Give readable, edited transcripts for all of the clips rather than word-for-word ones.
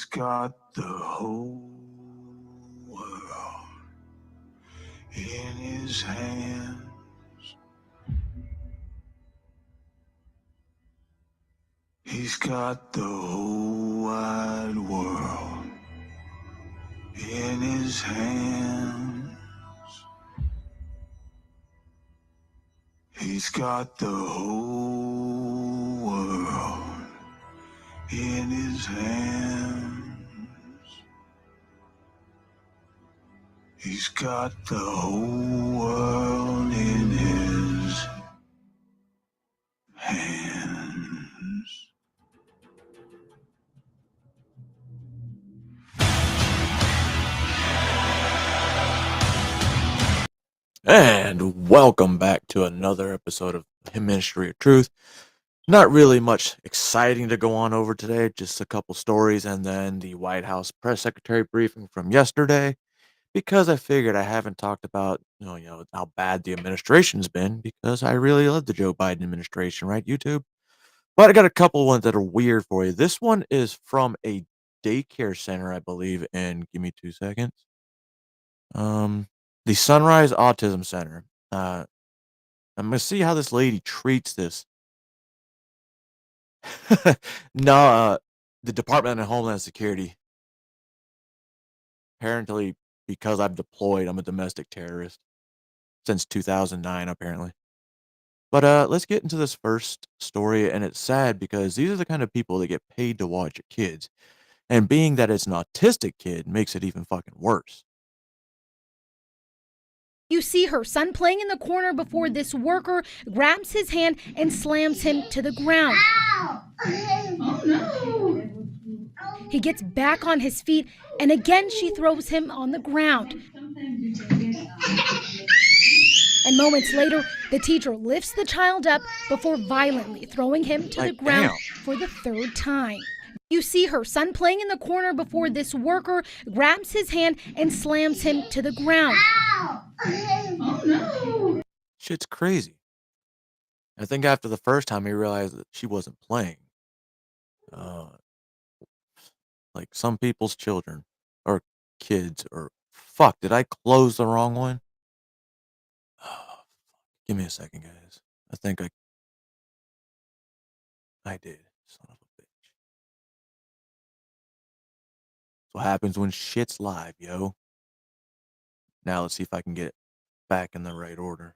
He's got the whole world in his hands. He's got the whole wide world in his hands. He's got the whole world in his hands. He's got the whole world in his hands. And welcome back to another episode of Ministry of Truth. Not really much exciting to go on over today, just a couple stories and then the White House press secretary briefing from yesterday, because I figured I haven't talked about, how bad the administration's been, because I really love the Joe Biden administration, right, YouTube? But I got a couple ones that are weird for you. This one is from a daycare center, I believe, and give me 2 seconds. The Sunrise Autism Center. I'm gonna see how this lady treats this. No, the Department of Homeland Security. Apparently, because I'm deployed, I'm a domestic terrorist since 2009, apparently. But let's get into this first story, and it's sad because these are the kind of people that get paid to watch your kids, and being that it's an autistic kid makes it even fucking worse. You see her son playing in the corner before this worker grabs his hand and slams him to the ground. Ow! Oh no! He gets back on his feet, and again she throws him on the ground. And moments later, the teacher lifts the child up before violently throwing him to the ground for the third time. You see her son playing in the corner before this worker grabs his hand and slams him to the ground. Ow! Oh no! Shit's crazy. I think after the first time he realized that she wasn't playing. Like some people's children or kids or fuck, did I close the wrong one? Oh, give me a second, guys. I think I did. Son of a bitch. That's what happens when shit's live, yo. Now let's see if I can get it back in the right order.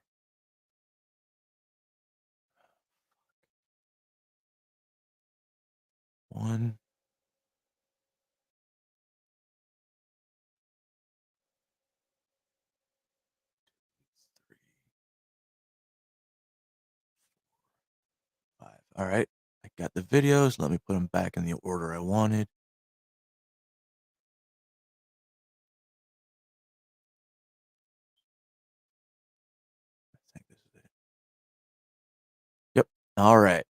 One. Three. Five. All right. I got the videos. Let me put them back in the order I wanted. I think this is it. Yep. All right.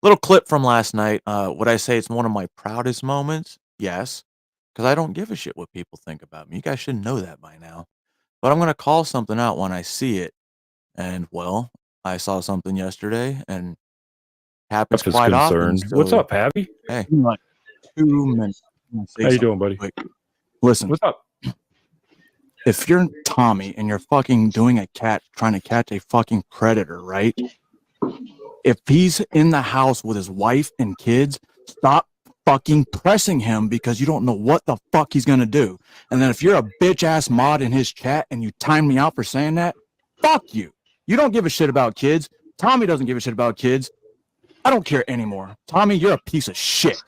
Little clip from last night. Would I say it's one of my proudest moments? Yes. Because I don't give a shit what people think about me. You guys should know that by now. But I'm going to call something out when I see it. And, well, I saw something yesterday and happens quite often. What's up, Pappy? Hey. Like 2 minutes. How you doing, buddy? Quick. Listen, What's up? if you're Tommy and you're fucking doing a cat, trying to catch a fucking predator, right? If he's in the house with his wife and kids, stop fucking pressing him because you don't know what the fuck he's gonna do. And then if you're a bitch ass mod in his chat and you time me out for saying that, fuck you. You don't give a shit about kids. Tommy doesn't give a shit about kids. I don't care anymore. Tommy, you're a piece of shit.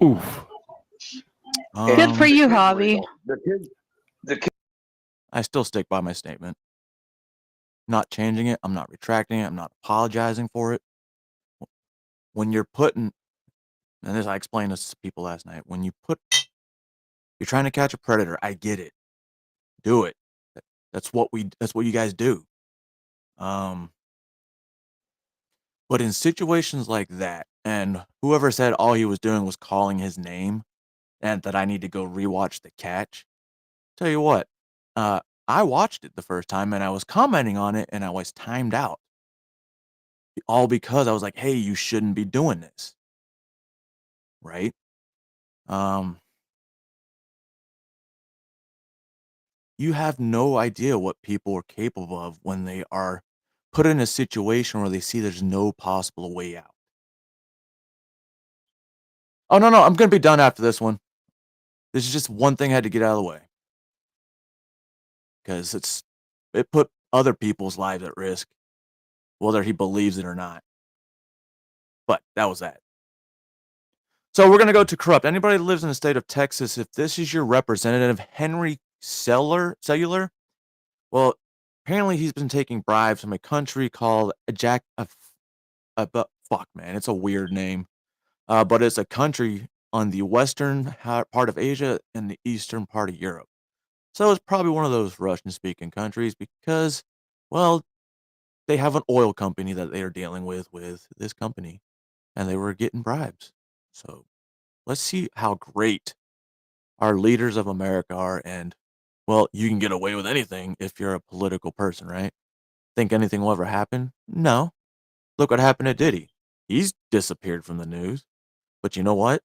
Oof. Good for you, Hobby. I still stick by my statement. Not changing it. I'm not retracting it. I'm not apologizing for it. When you're putting, and this I explained this to people last night. When you're trying to catch a predator. I get it. Do it. That's what you guys do. But in situations like that, and whoever said all he was doing was calling his name, and that I need to go rewatch the catch. Tell you what, I watched it the first time and I was commenting on it and I was timed out. All because I was like, hey, you shouldn't be doing this. right? You have no idea what people are capable of when they are put in a situation where they see there's no possible way out. Oh, no, I'm going to be done after this one. This is just one thing I had to get out of the way. Because it put other people's lives at risk, whether he believes it or not. But that was that. So we're going to go to corrupt. Anybody that lives in the state of Texas, if this is your representative, Henry Cellular, well, apparently he's been taking bribes from a country called fuck, man, it's a weird name. But it's a country on the western part of Asia and the eastern part of Europe. So it's probably one of those Russian-speaking countries because, well, they have an oil company that they are dealing with this company, and they were getting bribes. So let's see how great our leaders of America are. And, well, you can get away with anything if you're a political person, right? Think anything will ever happen? No. Look what happened to Diddy. He's disappeared from the news. But you know what?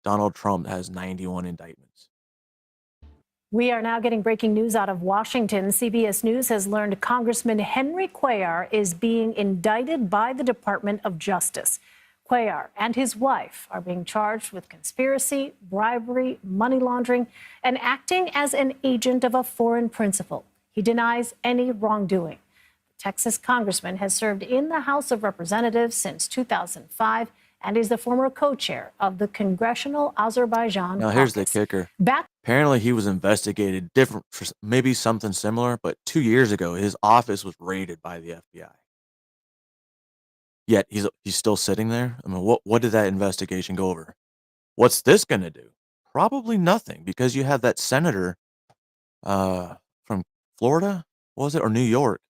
Donald Trump has 91 indictments. We are now getting breaking news out of Washington. CBS News has learned Congressman Henry Cuellar is being indicted by the Department of Justice. Cuellar and his wife are being charged with conspiracy, bribery, money laundering, and acting as an agent of a foreign principal. He denies any wrongdoing. The Texas congressman has served in the House of Representatives since 2005 and is the former co-chair of the Congressional Azerbaijan Now, here's the kicker. Apparently, he was investigated different for maybe something similar, but 2 years ago, his office was raided by the FBI. Yet he's still sitting there. I mean, what did that investigation go over? What's this going to do? Probably nothing, because you have that senator from Florida, was it, or New York,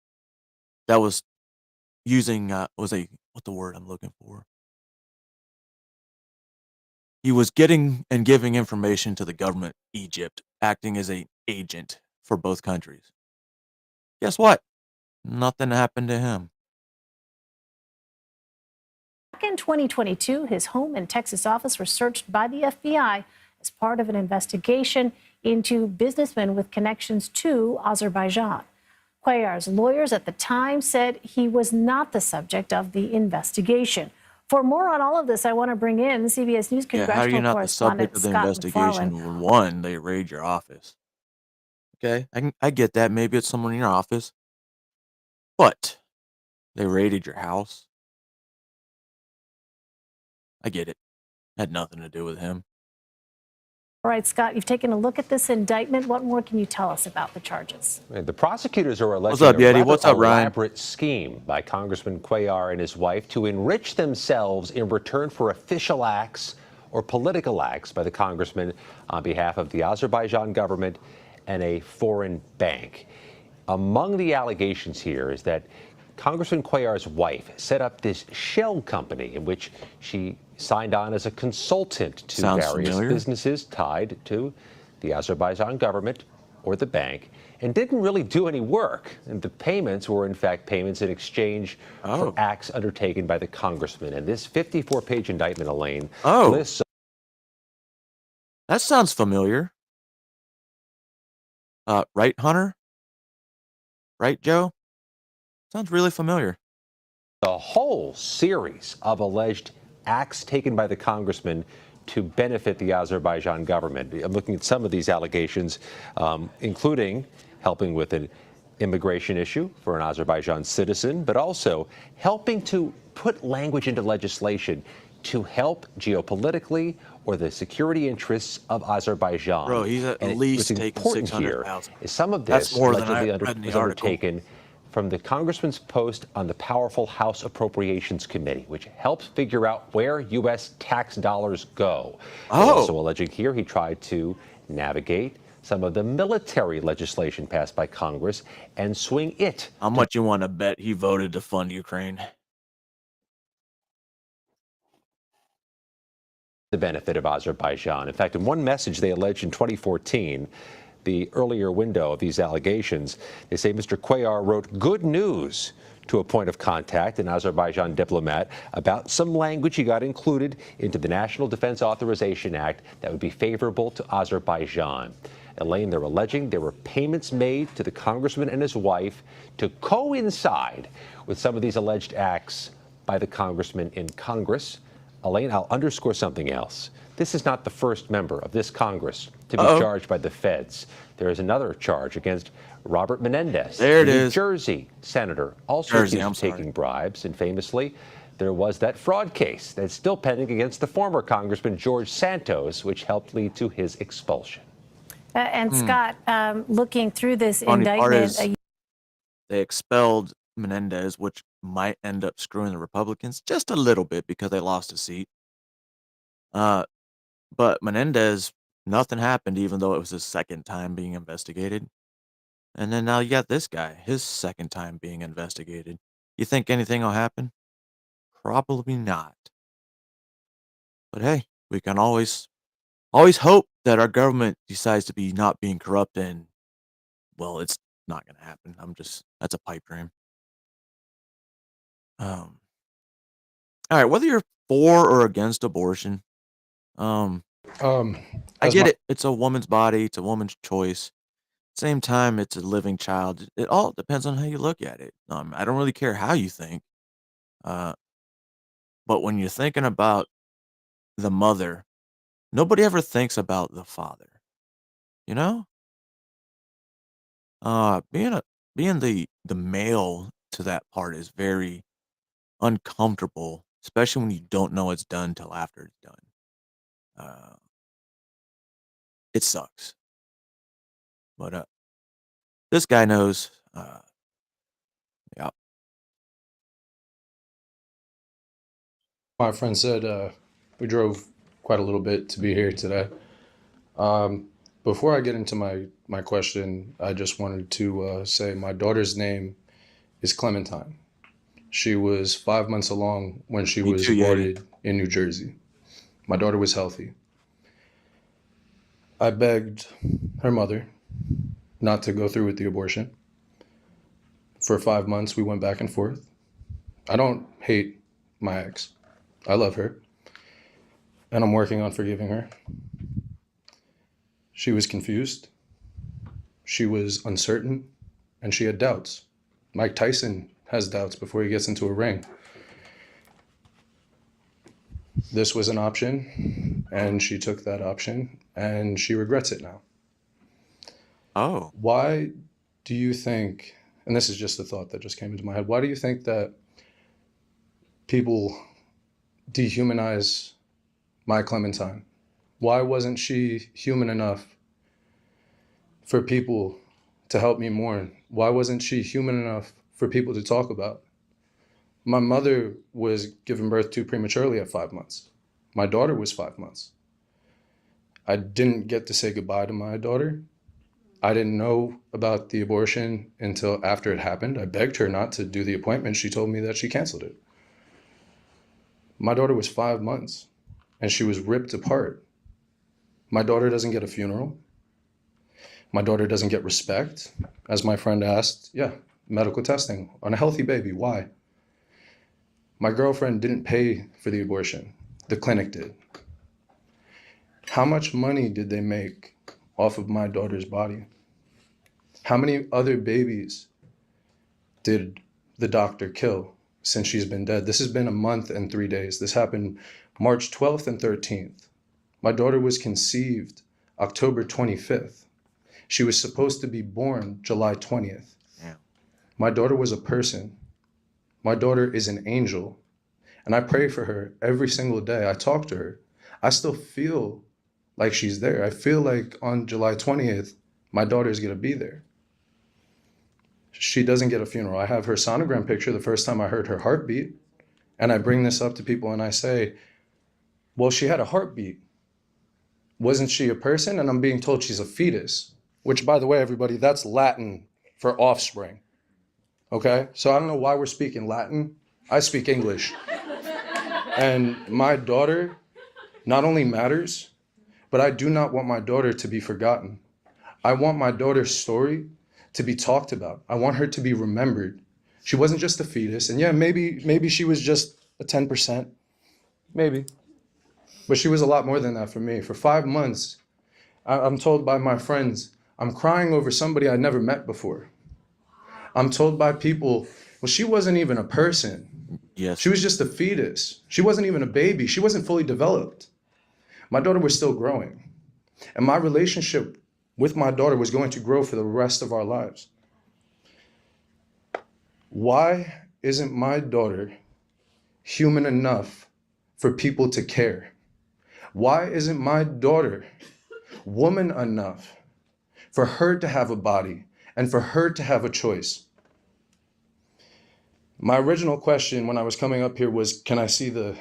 that was using what's the word I'm looking for? He was getting and giving information to the government, Egypt, acting as an agent for both countries. Guess what? Nothing happened to him. Back in 2022, his home and Texas office were searched by the FBI as part of an investigation into businessmen with connections to Azerbaijan. Cuellar's lawyers at the time said he was not the subject of the investigation. For more on all of this, I want to bring in CBS News congressional how are you not the correspondent subject of the Scott investigation McFarland. when, one, they raid your office? Okay, I get that. Maybe it's someone in your office. But they raided your house. I get it. Had nothing to do with him. All right, Scott, you've taken a look at this indictment. What more can you tell us about the charges? The prosecutors are alleging What's up, Yeti? a What's up, Ryan? elaborate scheme by Congressman Cuellar and his wife to enrich themselves in return for official acts or political acts by the congressman on behalf of the Azerbaijan government and a foreign bank. Among the allegations here is that Congressman Cuellar's wife set up this shell company in which she signed on as a consultant to various businesses tied to the Azerbaijan government or the bank, and didn't really do any work. And the payments were, in fact, payments in exchange for acts undertaken by the congressman. And this 54-page indictment, Elaine, lists. That sounds familiar. Right, Hunter? Right, Joe? Sounds really familiar. A whole series of alleged acts taken by the congressman to benefit the Azerbaijan government. I'm looking at some of these allegations, including helping with an immigration issue for an Azerbaijan citizen, but also helping to put language into legislation to help geopolitically or the security interests of Azerbaijan. Bro, he's at least taking 600,000. Is some of That's this more than allegedly I read in the was article. undertaken from the congressman's post on the powerful House Appropriations Committee, which helps figure out where U.S. tax dollars go. Also alleging here he tried to navigate some of the military legislation passed by Congress and swing it. How much you want to bet he voted to fund Ukraine? The benefit of Azerbaijan. In fact, in one message they alleged in 2014, the earlier window of these allegations, they say Mr. Cuellar wrote good news to a point of contact, an Azerbaijan diplomat, about some language he got included into the National Defense Authorization Act that would be favorable to Azerbaijan. Elaine, they're alleging there were payments made to the congressman and his wife to coincide with some of these alleged acts by the congressman in Congress. Elaine, I'll underscore something else. This is not the first member of this Congress to be charged by the feds. There is another charge against Robert Menendez, New Jersey senator, also accused of taking bribes. And famously, there was that fraud case that's still pending against the former Congressman George Santos, which helped lead to his expulsion. And Scott, looking through this indictment, they expelled Menendez, which might end up screwing the Republicans just a little bit because they lost a seat. But Menendez, nothing happened, even though it was his second time being investigated. And then now you got this guy, his second time being investigated. You think anything will happen? Probably not. But hey, we can always hope that our government decides to be not being corrupt, and well, it's not going to happen. That's a pipe dream. All right, whether you're for or against abortion, I get it. It's a woman's body. It's a woman's choice. Same time, it's a living child. It all depends on how you look at it. I don't really care how you think. But when you're thinking about the mother, nobody ever thinks about the father. You know? Being the male to that part is very uncomfortable, especially when you don't know it's done till after it's done. It sucks. But this guy knows. Yeah. My friend said we drove quite a little bit to be here today. Before I get into my question, I just wanted to say my daughter's name is Clementine. She was 5 months along when she was aborted in New Jersey. My daughter was healthy. I begged her mother not to go through with the abortion. For 5 months, we went back and forth. I don't hate my ex. I love her. And I'm working on forgiving her. She was confused. She was uncertain. And she had doubts. Mike Tyson has doubts before he gets into a ring. This was an option, and she took that option, and she regrets it now. Oh. Why do you think, and this is just a thought that just came into my head, why do you think that people dehumanize my Clementine? Why wasn't she human enough for people to help me mourn? Why wasn't she human enough for people to talk about? My mother was given birth to prematurely at 5 months. My daughter was 5 months. I didn't get to say goodbye to my daughter. I didn't know about the abortion until after it happened. I begged her not to do the appointment. She told me that she canceled it. My daughter was 5 months and she was ripped apart. My daughter doesn't get a funeral. My daughter doesn't get respect. As my friend asked, medical testing on a healthy baby. Why? My girlfriend didn't pay for the abortion. The clinic did. How much money did they make off of my daughter's body? How many other babies did the doctor kill since she's been dead? This has been a month and 3 days. This happened March 12th and 13th. My daughter was conceived October 25th. She was supposed to be born July 20th. Yeah. My daughter was a person. My daughter is an angel. And I pray for her every single day. I talk to her. I still feel like she's there. I feel like on July 20th, my daughter's going to be there. She doesn't get a funeral. I have her sonogram picture the first time I heard her heartbeat. And I bring this up to people and I say, well, she had a heartbeat. Wasn't she a person? And I'm being told she's a fetus, which, by the way, everybody, that's Latin for offspring. Okay? So I don't know why we're speaking Latin. I speak English. And my daughter not only matters, but I do not want my daughter to be forgotten. I want my daughter's story to be talked about. I want her to be remembered She wasn't just a fetus. And yeah, maybe she was just a 10%. Maybe. But she was a lot more than that for me. For 5 months, I'm told by my friends, I'm crying over somebody I never met before. I'm told by people, well, she wasn't even a person. Yes. She was just a fetus. She wasn't even a baby. She wasn't fully developed. My daughter was still growing. And my relationship with my daughter was going to grow for the rest of our lives. Why isn't my daughter human enough for people to care? Why isn't my daughter woman enough for her to have a body and for her to have a choice? My original question when I was coming up here was, can I see the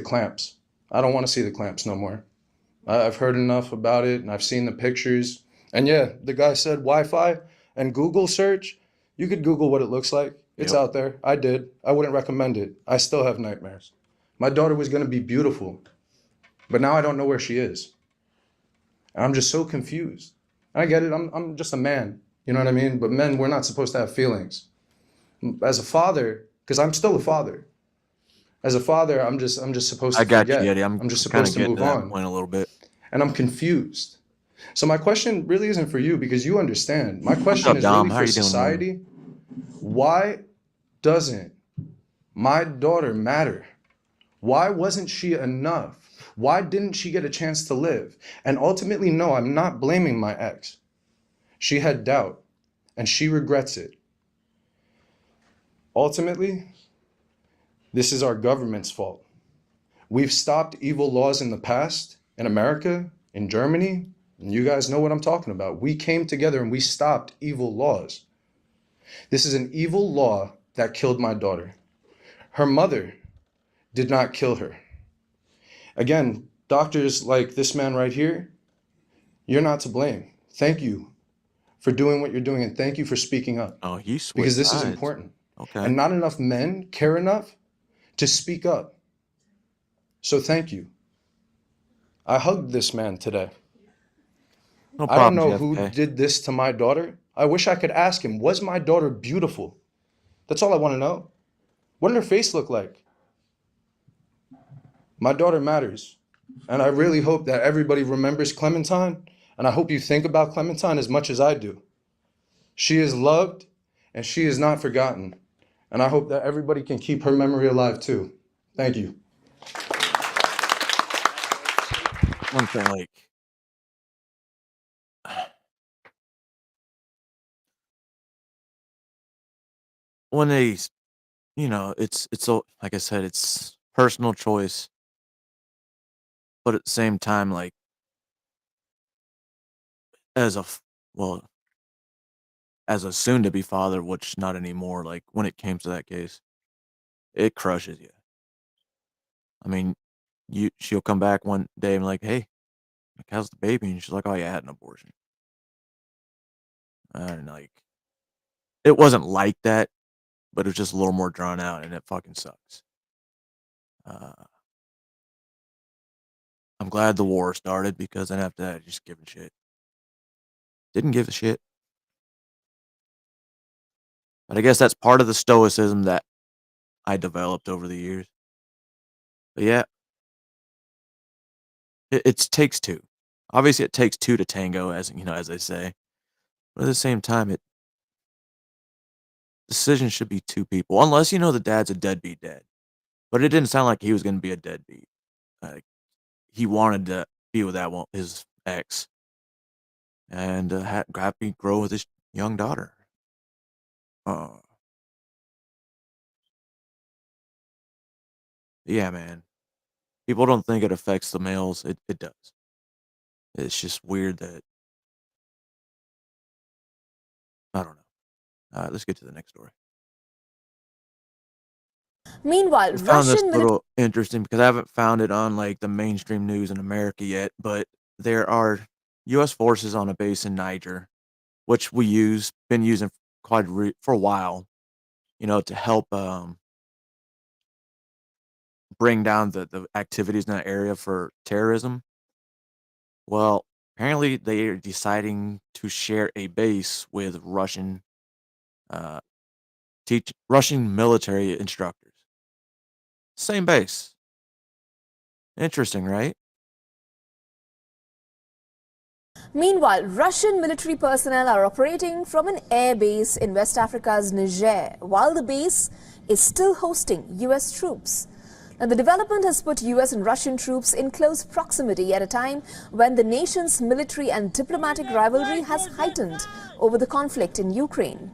clamps? I don't want to see the clamps no more. I've heard enough about it and I've seen the pictures. And yeah, the guy said Wi-Fi and Google search. You could Google what it looks like. It's out there. I did. I wouldn't recommend it. I still have nightmares. My daughter was going to be beautiful, but now I don't know where she is. And I'm just so confused. And I get it. I'm just a man. You know what I mean? But men, we're not supposed to have feelings. As a father, because I'm still a father. As a father, I'm just supposed to I got forget. you, Eddie. I'm just kind supposed of to getting move to that on. point a little bit. And I'm confused. So my question really isn't for you because you understand. My question up, is Dom? really How for you doing, man? society. Why doesn't my daughter matter? Why wasn't she enough? Why didn't she get a chance to live? And ultimately, no, I'm not blaming my ex. She had doubt and she regrets it. Ultimately, this is our government's fault. We've stopped evil laws in the past in America, in Germany, and you guys know what I'm talking about. We came together and we stopped evil laws. This is an evil law that killed my daughter. Her mother did not kill her. Again, doctors like this man right here, you're not to blame. Thank you for doing what you're doing and thank you for speaking up. Oh, he switched because this is sides. important. Okay. And not enough men care enough to speak up. So thank you. I hugged this man today. No I don't problem, know who JFK. did this to my daughter. I wish I could ask him, was my daughter beautiful? That's all I want to know. What did her face look like? My daughter matters. And I really hope that everybody remembers Clementine. And I hope you think about Clementine as much as I do. She is loved and she is not forgotten. And I hope that everybody can keep her memory alive too. Thank you. One thing, like, when they, it's so, like I said, it's personal choice, but at the same time, like, as a well, as a soon-to-be father, which not anymore, like, when it came to that case, it crushes you. I mean, she'll come back one day and be like, hey, like, how's the baby? And she's like, oh yeah, I had an abortion. And like, it wasn't like that, but it was just a little more drawn out, and it fucking sucks. I'm glad the war started because then after that, I just giving shit. Didn't give a shit. But I guess that's part of the stoicism that I developed over the years. But yeah, it takes two. Obviously, it takes two to tango, as they say. But at the same time, decision should be two people, unless the dad's a deadbeat dad. But it didn't sound like he was going to be a deadbeat. Like, he wanted to be with his ex, and happy grow with his young daughter. Yeah, man. People don't think it affects the males. It does. It's just weird that I don't know. Let's get to the next story. Meanwhile, I found this Russian little interesting because I haven't found it on like the mainstream news in America yet, but there are U.S. forces on a base in Niger, which been using for a while, to help bring down the activities in that area for terrorism. Well, apparently they are deciding to share a base with Russian Russian military instructors. Same base. Interesting, right? Meanwhile, Russian military personnel are operating from an air base in West Africa's Niger, while the base is still hosting U.S. troops. Now, the development has put U.S. and Russian troops in close proximity at a time when the nation's military and diplomatic rivalry has heightened over the conflict in Ukraine.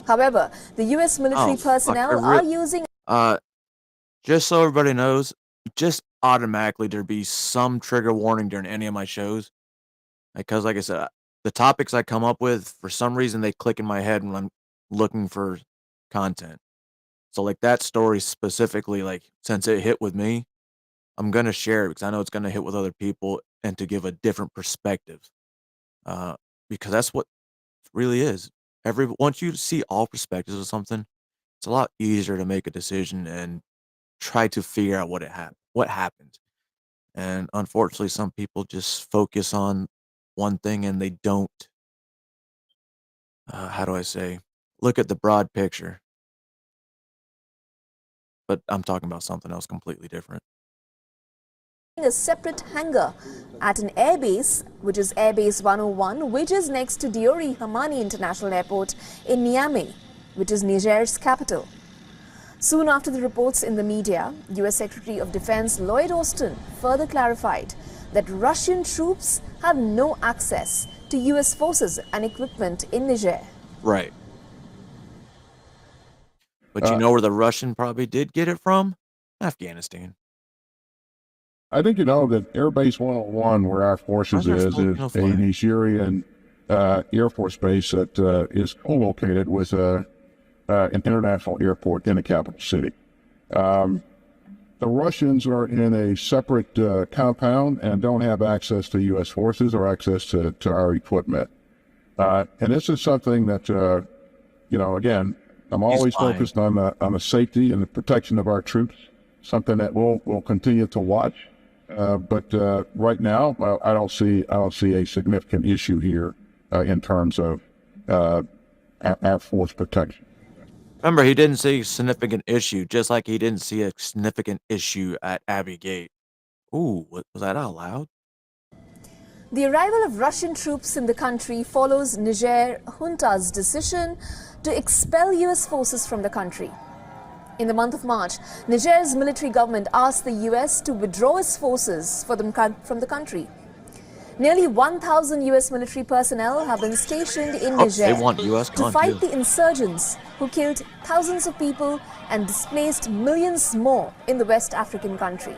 However, the U.S. military personnel are using... Just so everybody knows, just automatically there'd be some trigger warning during any of my shows. Because, like I said, the topics I come up with, for some reason, they click in my head when I'm looking for content. So, like, that story specifically, like, since it hit with me, I'm going to share it because I know it's going to hit with other people and to give a different perspective. Because that's what it really is. Once you see all perspectives of something, it's a lot easier to make a decision and try to figure out what happened. And unfortunately, some people just focus on one thing and they don't, how do I say, look at the broad picture. But I'm talking about something else completely different. A separate hangar at an airbase, which is Airbase 101, which is next to Diori Hamani International Airport in Niamey, which is Niger's capital. Soon after the reports in the media, U.S. Secretary of Defense Lloyd Austin further clarified that Russian troops have no access to U.S. forces and equipment in Niger. Right. But you know where the Russian probably did get it from? Afghanistan. I think you know that Airbase 101, where our forces is a Nigerian Air Force base that is co-located with an international airport in the capital city. The Russians are in a separate compound and don't have access to U.S. forces or access to our equipment. And this is something that, you know, again, I'm always focused on the safety and the protection of our troops, something that we'll continue to watch. But right now, I don't see a significant issue here in terms of our force protection. Remember, he didn't see a significant issue, just like he didn't see a significant issue at Abbey Gate. Ooh, was that out loud? The arrival of Russian troops in the country follows Niger junta's decision to expel U.S. forces from the country. In the month of March, Niger's military government asked the U.S. to withdraw its forces from the country. Nearly 1,000 U.S. military personnel have been stationed in Niger to fight the insurgents who killed thousands of people and displaced millions more in the West African country.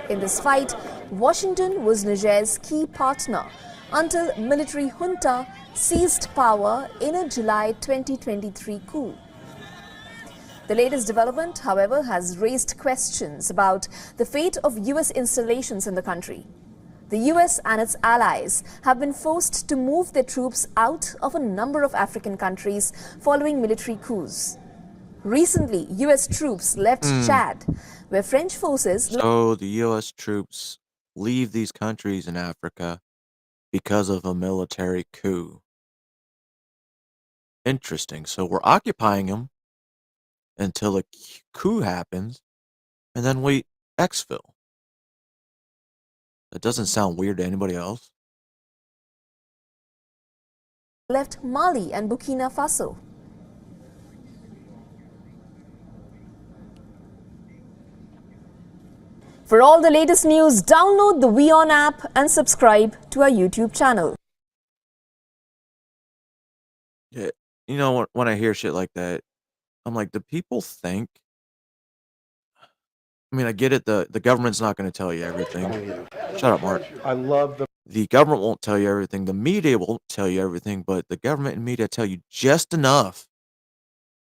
In this fight, Washington was Niger's key partner until military junta seized power in a July 2023 coup. The latest development, however, has raised questions about the fate of U.S. installations in the country. The U.S. and its allies have been forced to move their troops out of a number of African countries following military coups. Recently, U.S. troops left Chad, where French forces... So the U.S. troops leave these countries in Africa because of a military coup. Interesting. So we're occupying them until a coup happens, and then we exfil. That doesn't sound weird to anybody else. Left Mali and Burkina Faso. For all the latest news, download the WION app and subscribe to our YouTube channel. Yeah, you know, when I hear shit like that, I'm like, do people think? I mean, I get it. The government's not going to tell you everything. Shut up, Mark. I love the government won't tell you everything. The media won't tell you everything, but the government and media tell you just enough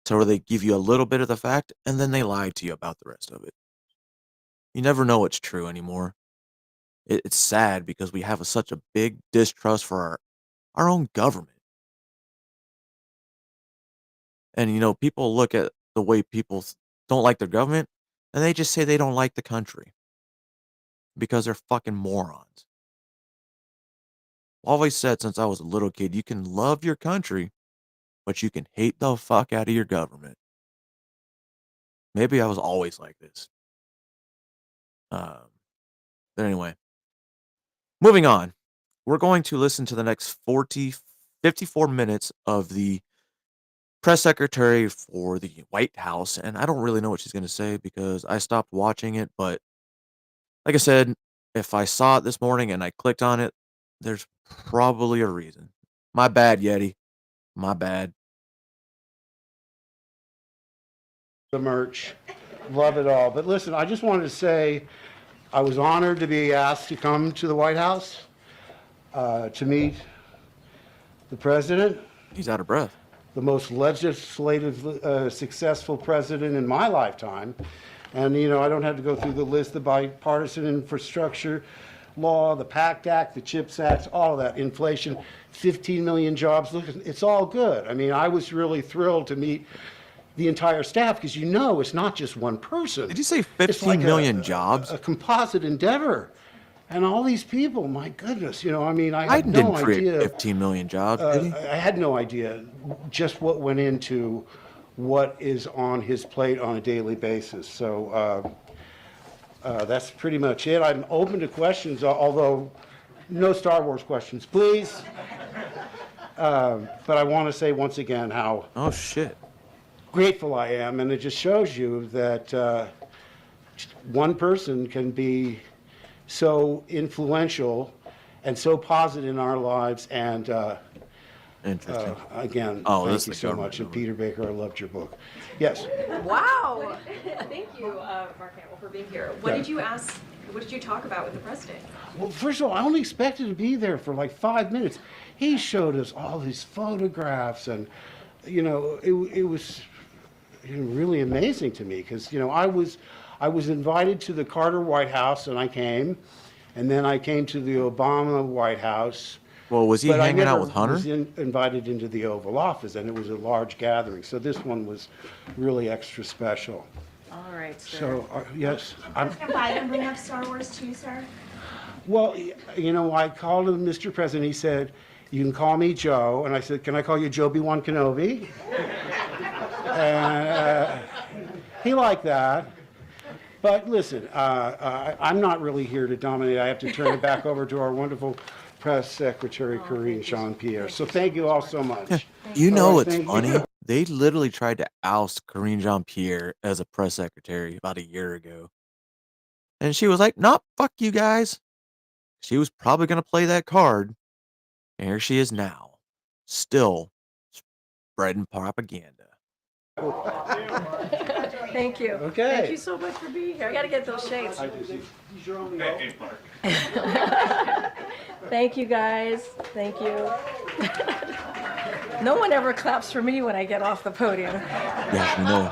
to where they give you a little bit of the fact and then they lie to you about the rest of it. You never know what's true anymore. It's sad because we have such a big distrust for our own government. And, you know, people look at the way people don't like their government and they just say they don't like the country because they're fucking morons. I've always said since I was a little kid, you can love your country, but you can hate the fuck out of your government. maybe I was always like this. But anyway, moving on. We're going to listen to the next 54 minutes of the press secretary for the White House, and I don't really know what she's going to say because I stopped watching it, but like I said, if I saw it this morning and I clicked on it, there's probably a reason. My bad, Yeti. My bad. The merch. Love it all. But listen, I just wanted to say I was honored to be asked to come to the White House to meet the president. He's out of breath. The most legislative successful president in my lifetime. And, you know, I don't have to go through the list, the bipartisan infrastructure law, the PACT Act, the CHIPS Act, all of that, inflation, 15 million jobs. Look, it's all good. I mean, I was really thrilled to meet the entire staff because, you know, it's not just one person. Did you say 15 million jobs? A composite endeavor. And all these people, my goodness, you know, I mean, I had no didn't create idea. 15 million jobs, did he? I had no idea just what went into what is on his plate on a daily basis. So that's pretty much it. I'm open to questions, although no Star Wars questions, please. But I want to say once again how grateful I am, and it just shows you that one person can be so influential and so positive in our lives. And interesting. Again, thank you so much. And Peter Baker, I loved your book. Yes. Wow. Thank you, Mark Hamill, for being here. What did you ask? What did you talk about with the president? Well, first of all, I only expected to be there for like 5 minutes. He showed us all these photographs, and you know, it was really amazing to me because, you know, I was invited to the Carter White House, and I came, and then I came to the Obama White House. Well, was he hanging out with Hunter? I was invited into the Oval Office, and it was a large gathering. So this one was really extra special. All right, sir. So, yes. Biden bring up Star Wars too, sir? Well, you know, I called him Mr. President. He said, "You can call me Joe." And I said, "Can I call you Joby-Wan Kenobi?" And he liked that. But listen, I'm not really here to dominate. I have to turn it back over to our wonderful Press Secretary, Karine Jean-Pierre. So thank you all so much. You know what's funny? They literally tried to oust Karine Jean-Pierre as a press secretary about a year ago. And she was like, "Nope, fuck you guys." She was probably going to play that card. And here she is now, still spreading propaganda. Thank you. Okay. Thank you so much for being here. I got to get those shades. Thank you, guys. Thank you. No one ever claps for me when I get off the podium. Yes, we know.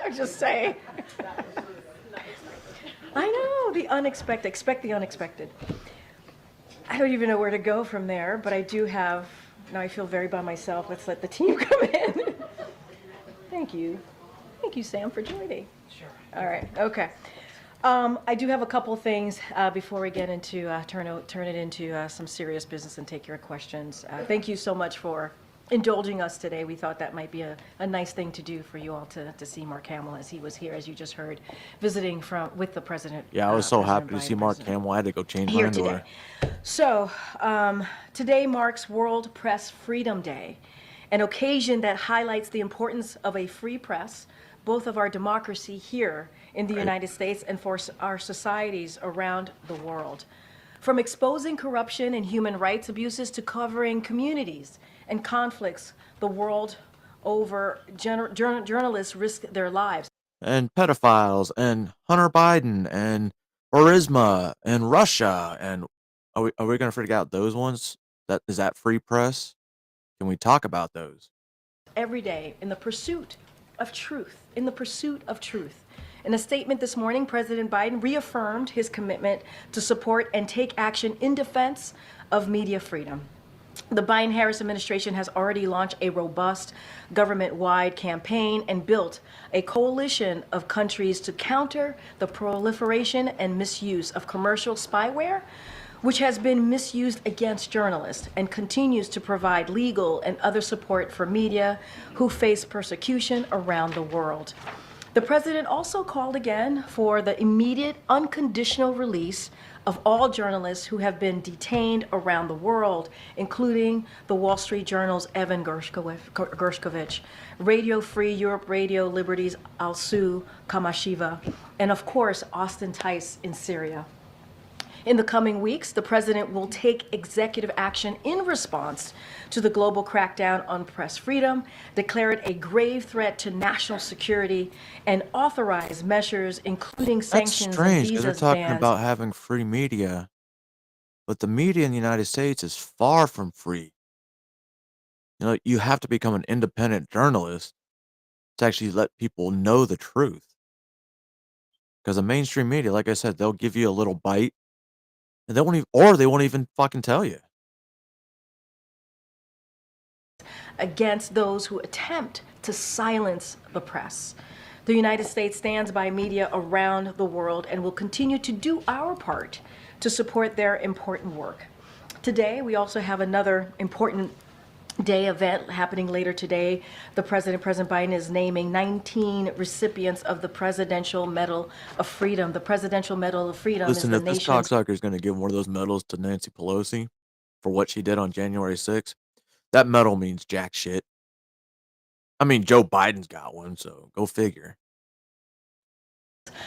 I'm just saying. I know, the unexpected. Expect the unexpected. I don't even know where to go from there, but I do have, now I feel very by myself. Let's let the team come in. Thank you. Thank you, Sam, for joining. Sure. All right, okay. I do have a couple things before we get into, turn it into some serious business and take your questions. Thank you so much for indulging us today. We thought that might be a nice thing to do for you all to see Mark Hamill as he was here, as you just heard, visiting with the president. Yeah, I was so President happy to Biden, see Mark Hamill. I had to go change my here underwear. today. So today marks World Press Freedom Day, an occasion that highlights the importance of a free press, both of our democracy here in the United States and for our societies around the world. From exposing corruption and human rights abuses to covering communities and conflicts the world over, journalists risk their lives. And pedophiles and Hunter Biden and Burisma and Russia. And are we going to figure out those ones? Is that free press? Can we talk about those? Every day in the pursuit of truth, in a statement this morning, President Biden reaffirmed his commitment to support and take action in defense of media freedom. The Biden-Harris administration has already launched a robust government-wide campaign and built a coalition of countries to counter the proliferation and misuse of commercial spyware, which has been misused against journalists, and continues to provide legal and other support for media who face persecution around the world. The president also called again for the immediate, unconditional release of all journalists who have been detained around the world, including the Wall Street Journal's Evan Gershkovich, Radio Free Europe Radio Liberty's Alsu Kamashiva, and of course, Austin Tice in Syria. In the coming weeks, the president will take executive action in response to the global crackdown on press freedom, declare it a grave threat to national security, and authorize measures including sanctions and Strange, because they're visas talking bans. about having free media, but the media in the United States is far from free. You know, you have to become an independent journalist to actually let people know the truth. Because the mainstream media, like I said, they'll give you a little bite, and they won't even fucking tell you. Against those who attempt to silence the press. The United States stands by media around the world and will continue to do our part to support their important work. Today, we also have another important day event happening later today. President Biden, is naming 19 recipients of the Presidential Medal of Freedom. The Presidential Medal of Freedom Listen, is if the this nation's... cocksucker is going to give one of those medals to Nancy Pelosi for what she did on January 6th, that medal means jack shit. I mean, Joe Biden's got one, so go figure.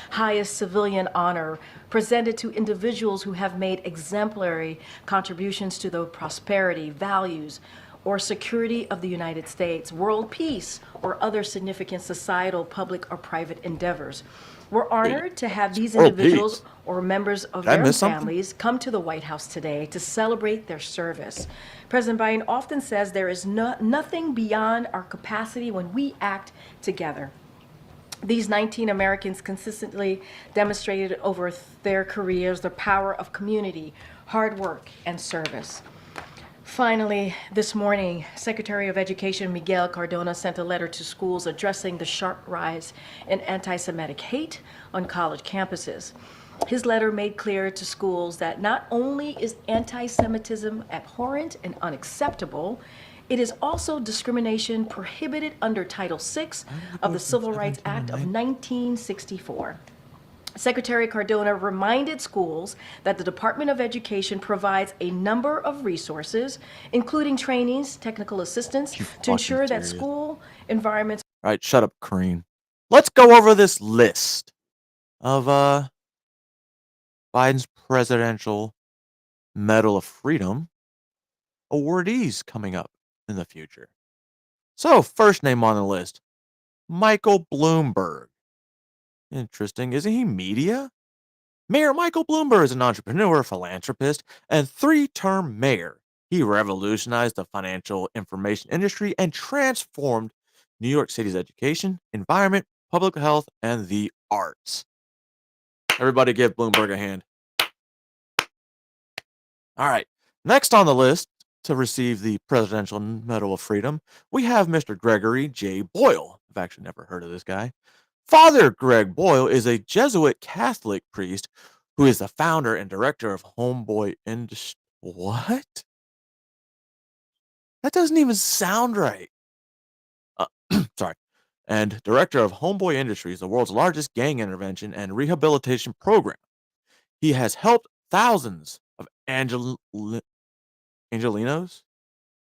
Highest civilian honor presented to individuals who have made exemplary contributions to the prosperity, values, or security of the United States, world peace, or other significant societal, public, or private endeavors. We're honored to have these individuals or members of their families come to the White House today to celebrate their service. President Biden often says there is nothing beyond our capacity when we act together. These 19 Americans consistently demonstrated over their careers the power of community, hard work, and service. Finally, this morning, Secretary of Education Miguel Cardona sent a letter to schools addressing the sharp rise in anti-Semitic hate on college campuses. His letter made clear to schools that not only is anti-Semitism abhorrent and unacceptable, it is also discrimination prohibited under Title VI of the Civil Rights Act of 1964. Secretary Cardona reminded schools that the Department of Education provides a number of resources, including trainings, technical assistance, to ensure that school environments... All right, shut up, Karine. Let's go over this list of Biden's Presidential Medal of Freedom awardees coming up in the future. So, first name on the list, Michael Bloomberg. Interesting. Isn't he media? Mayor Michael Bloomberg is an entrepreneur, philanthropist, and three-term mayor. He revolutionized the financial information industry and transformed New York City's education, environment, public health, and the arts. Everybody give Bloomberg a hand. All right. Next on the list to receive the Presidential Medal of Freedom, we have Mr. Gregory J. Boyle. I've actually never heard of this guy. Father Greg Boyle is a Jesuit Catholic priest who is the founder and director of Homeboy Industries. What? That doesn't even sound right. Sorry. And director of Homeboy Industries, the world's largest gang intervention and rehabilitation program. He has helped thousands of Angelinos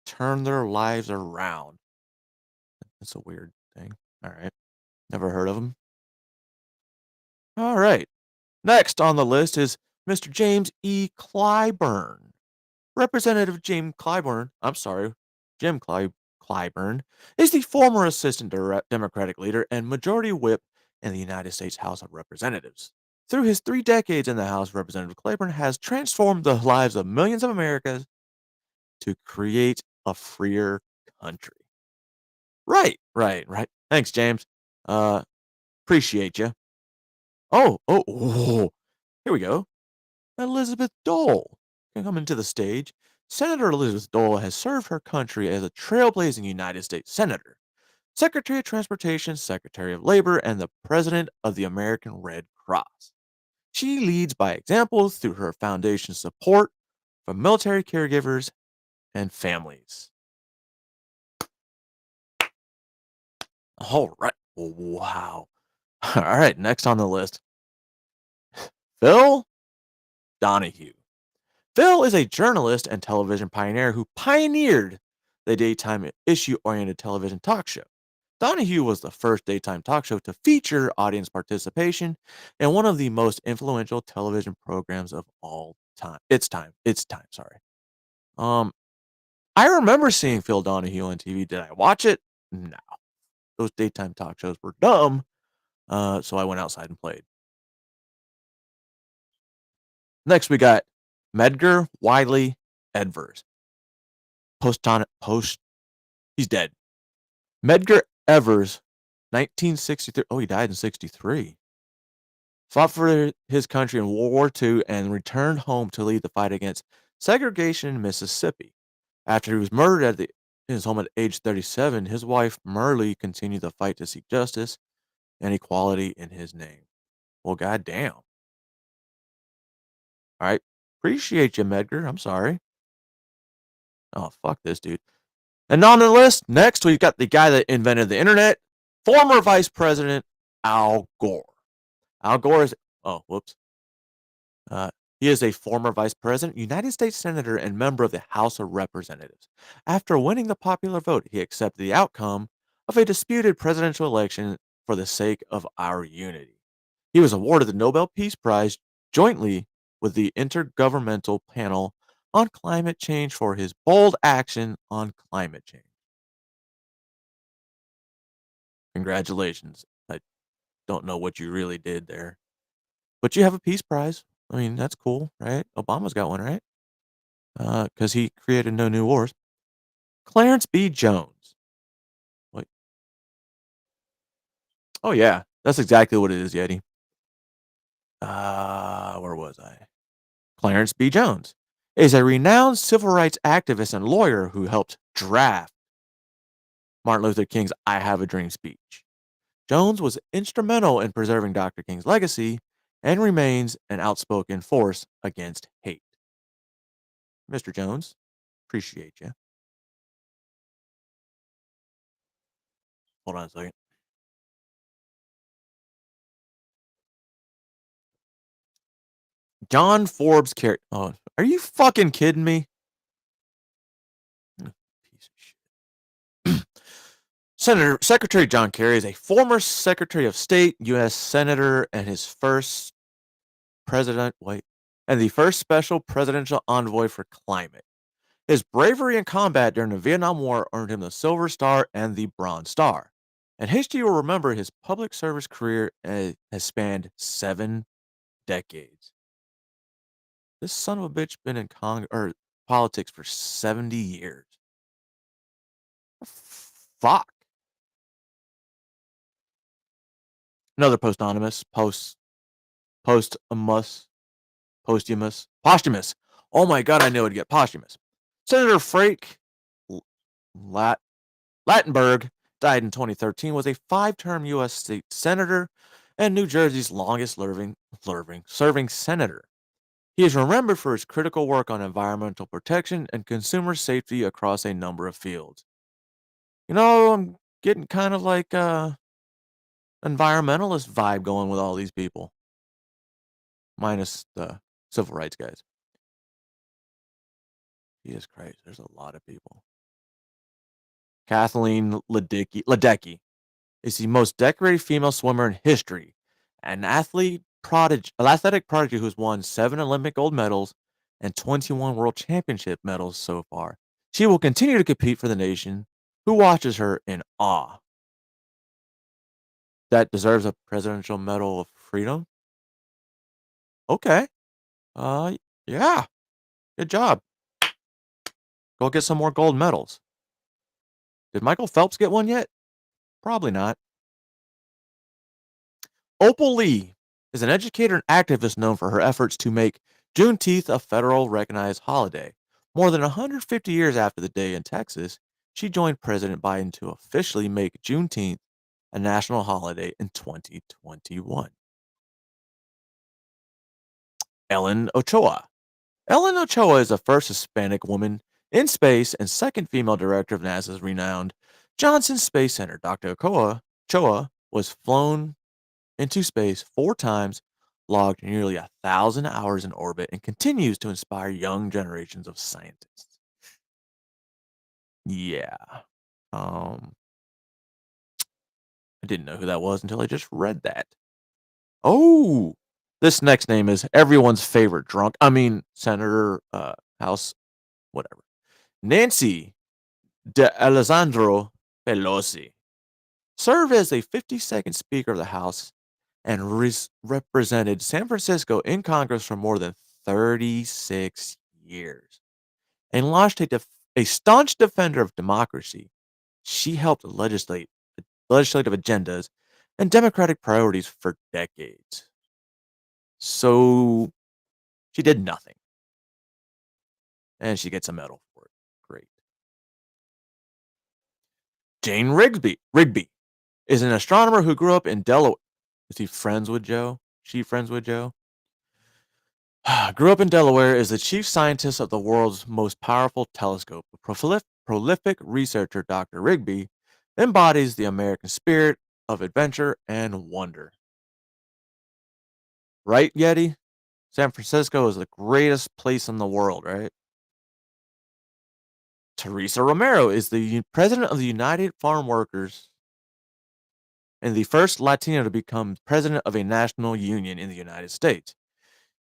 turn their lives around. That's a weird thing. All right. Never heard of him. All right. Next on the list is Mr. James E. Clyburn. Representative Jim Clyburn is the former assistant Democratic leader and majority whip in the United States House of Representatives. Through his 3 decades in the House, Representative Clyburn has transformed the lives of millions of Americans to create a freer country. Right. Thanks, James. Appreciate you. Oh, here we go. Elizabeth Dole can come into the stage. Senator Elizabeth Dole has served her country as a trailblazing United States Senator, Secretary of Transportation, Secretary of Labor, and the President of the American Red Cross. She leads by example through her foundation's support for military caregivers and families. All right. Wow. All right, next on the list, Phil Donahue. Phil is a journalist and television pioneer who pioneered the daytime issue-oriented television talk show. Donahue was the first daytime talk show to feature audience participation in one of the most influential television programs of all time. Its time, sorry. I remember seeing Phil Donahue on TV. Did I watch it? No. Those daytime talk shows were dumb. So I went outside and played. Next, we got Medgar Wiley Evers. He's dead. Medgar Evers, 1963. Oh, he died in 63. Fought for his country in World War II and returned home to lead the fight against segregation in Mississippi. After he was murdered at his home at age 37, his wife Merle continued the fight to seek justice and equality in his name. Well, goddamn. All right. Appreciate you, Medgar. I'm sorry. Oh, fuck this dude. And on the list, next, we've got the guy that invented the internet, former Vice President Al Gore. Al Gore is, he is a former Vice President, United States Senator, and member of the House of Representatives. After winning the popular vote, he accepted the outcome of a disputed presidential election for the sake of our unity. He was awarded the Nobel Peace Prize jointly with the Intergovernmental Panel on Climate Change for his bold action on climate change. Congratulations. I don't know what you really did there, but you have a Peace Prize. I mean, that's cool, right? Obama's got one, right? Because he created no new wars. Clarence B. Jones. Wait. Oh, yeah. That's exactly what it is, Yeti. Where was I? Clarence B. Jones is a renowned civil rights activist and lawyer who helped draft Martin Luther King's I Have a Dream speech. Jones was instrumental in preserving Dr. King's legacy and remains an outspoken force against hate. Mr. Jones, appreciate you. Hold on a second. John Forbes Kerry. Oh, are you fucking kidding me? Piece of shit. Secretary John Kerry is a former Secretary of State, U.S. Senator, and the first special presidential envoy for climate. His bravery in combat during the Vietnam War earned him the Silver Star and the Bronze Star. And history will remember his public service career has spanned 7 decades. This son of a bitch been in politics for 70 years. Fuck. Another posthumous. Oh my god, I knew it'd get posthumous. Senator Frank Lattenberg died in 2013, was a 5-term U.S. state senator and New Jersey's longest serving senator. He is remembered for his critical work on environmental protection and consumer safety across a number of fields. You know, I'm getting kind of like a environmentalist vibe going with all these people. Minus the civil rights guys. Jesus Christ, there's a lot of people. Kathleen Ledecky is the most decorated female swimmer in history, an athletic prodigy who's won 7 Olympic gold medals and 21 world championship medals so far. She will continue to compete for the nation, who watches her in awe. That deserves a Presidential Medal of Freedom? Okay. Yeah. Good job. Go get some more gold medals. Did Michael Phelps get one yet? Probably not. Opal Lee is an educator and activist known for her efforts to make Juneteenth a federal recognized holiday. More than 150 years after the day in Texas, she joined President Biden to officially make Juneteenth a national holiday in 2021. Ellen Ochoa. Ellen Ochoa is the first Hispanic woman in space and second female director of NASA's renowned Johnson Space Center. Dr. Ochoa was flown into space 4 times, logged nearly 1,000 hours in orbit, and continues to inspire young generations of scientists. Yeah. I didn't know who that was until I just read that. Oh, this next name is everyone's favorite drunk. I mean, Senator, House, whatever. Nancy D'Alessandro Pelosi served as a 52nd Speaker of the House and represented San Francisco in Congress for more than 36 years. And launched a staunch defender of democracy. She helped legislative agendas and democratic priorities for decades. So she did nothing. And she gets a medal for it. Great. Jane Rigby is an astronomer who grew up in Delaware. Is he friends with Joe? She friends with Joe? Grew up in Delaware, is the chief scientist of the world's most powerful telescope. A prolific researcher, Dr. Rigby embodies the American spirit of adventure and wonder. Right, Yeti? San Francisco is the greatest place in the world, right? Teresa Romero is the president of the United Farm Workers and the first Latina to become president of a national union in the United States.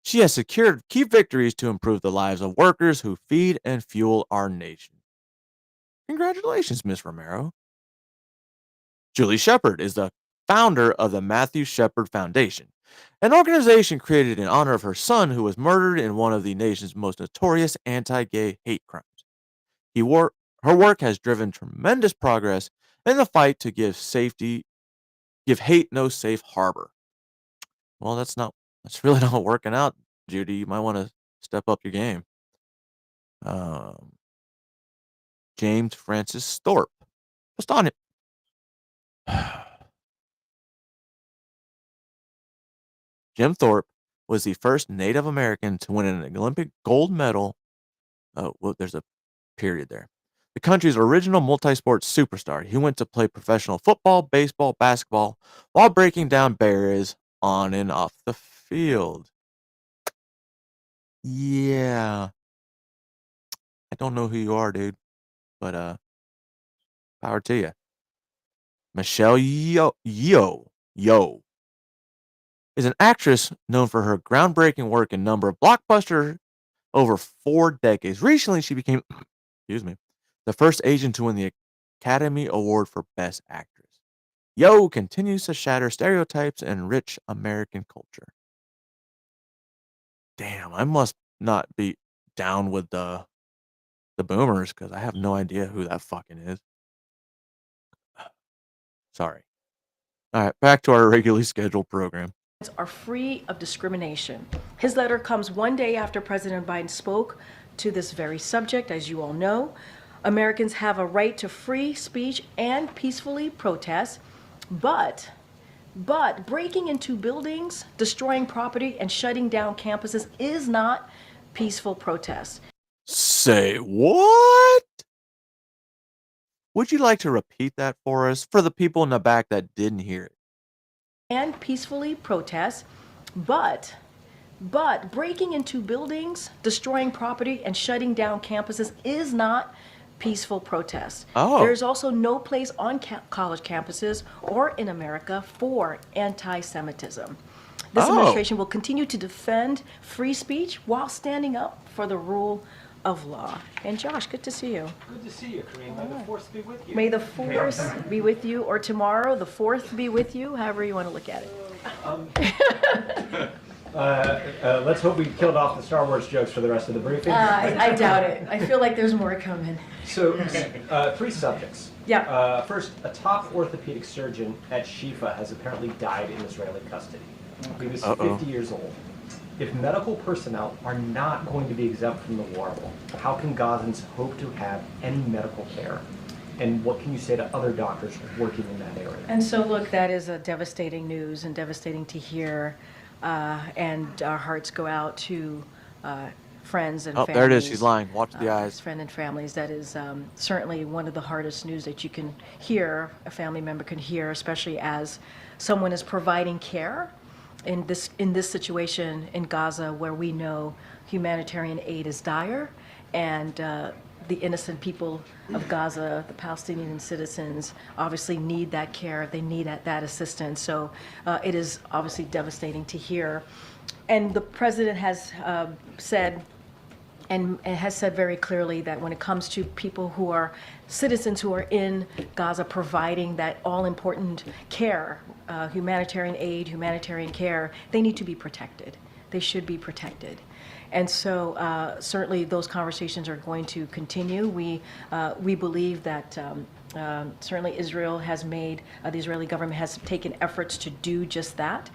She has secured key victories to improve the lives of workers who feed and fuel our nation. Congratulations, Miss Romero. Julie Shepard is the founder of the Matthew Shepard Foundation, an organization created in honor of her son who was murdered in one of the nation's most notorious anti-gay hate crimes. Her work has driven tremendous progress in the fight to give hate no safe harbor. Well, that's really not working out, Judy. You might want to step up your game. James Francis Thorpe. Just on it. Jim Thorpe was the first Native American to win an Olympic gold medal. Oh, well, there's a period there. The country's original multi-sport superstar. He went to play professional football, baseball, basketball, while breaking down barriers on and off the field. Yeah. I don't know who you are, dude. But power to you. Michelle Yeoh is an actress known for her groundbreaking work in a number of blockbusters over 4 decades. Recently, she became, the first Asian to win the Academy Award for Best Actress. Yeoh continues to shatter stereotypes and enrich American culture. Damn, I must not be down with the boomers because I have no idea who that fucking is. Sorry. All right, back to our regularly scheduled program. Are free of discrimination. His letter comes one day after President Biden spoke to this very subject. As you all know, Americans have a right to free speech and peacefully protest, but breaking into buildings, destroying property, and shutting down campuses is not peaceful protest. Say what? Would you like to repeat that for us, for the people in the back that didn't hear it? And peacefully protest, but breaking into buildings, destroying property, and shutting down campuses is not peaceful protest. There's also no place on college campuses or in America for anti-Semitism. This administration will continue to defend free speech while standing up for the rule of law. And Josh, good to see you. Good to see you, Kareem. May the force be with you. May the force be with you, or tomorrow, the fourth be with you, however you want to look at it. Let's hope we killed off the Star Wars jokes for the rest of the briefing. I doubt it. I feel like there's more coming. So, 3 subjects. Yeah. First, a top orthopedic surgeon at Shifa has apparently died in Israeli custody. He was 50 years old. If medical personnel are not going to be exempt from the war, how can Gazans hope to have any medical care? And what can you say to other doctors working in that area? And so, look, that is a devastating news and devastating to hear. And our hearts go out to friends and Oh, families. there it is. She's lying. Watch the eyes. Friends and families. That is certainly one of the hardest news that you can hear, a family member can hear, especially as someone is providing care in this situation in Gaza, where we know humanitarian aid is dire, and the innocent people of Gaza, the Palestinian citizens, obviously need that care. They need that assistance. So it is obviously devastating to hear. And the president has said, and has said very clearly, that when it comes to people who are citizens who are in Gaza providing that all-important care, humanitarian aid, humanitarian care, they need to be protected. They should be protected. And so certainly those conversations are going to continue. We believe that certainly Israel has made, the Israeli government has taken efforts to do just that,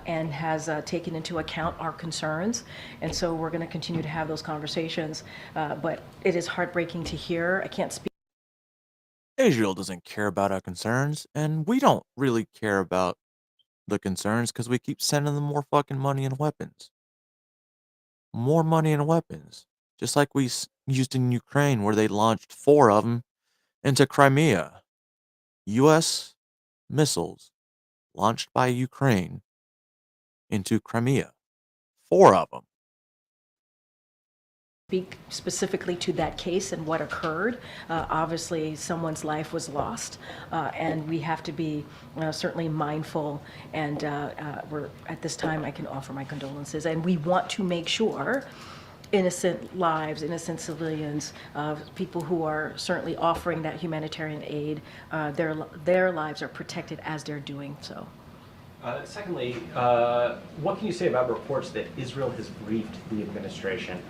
and has taken into account our concerns. And so we're going to continue to have those conversations. But it is heartbreaking to hear. I can't speak. Israel doesn't care about our concerns, and we don't really care about the concerns because we keep sending them more fucking money and weapons. More money and weapons. Just like we used in Ukraine, where they launched 4 of them into Crimea. U.S. missiles launched by Ukraine into Crimea. 4 of them. Speak specifically to that case and what occurred. Obviously, someone's life was lost, and we have to be certainly mindful. And we're at this time, I can offer my condolences. And we want to make sure innocent lives, innocent civilians, people who are certainly offering that humanitarian aid, their lives are protected as they're doing so. Secondly, what can you say about reports that Israel has briefed the administration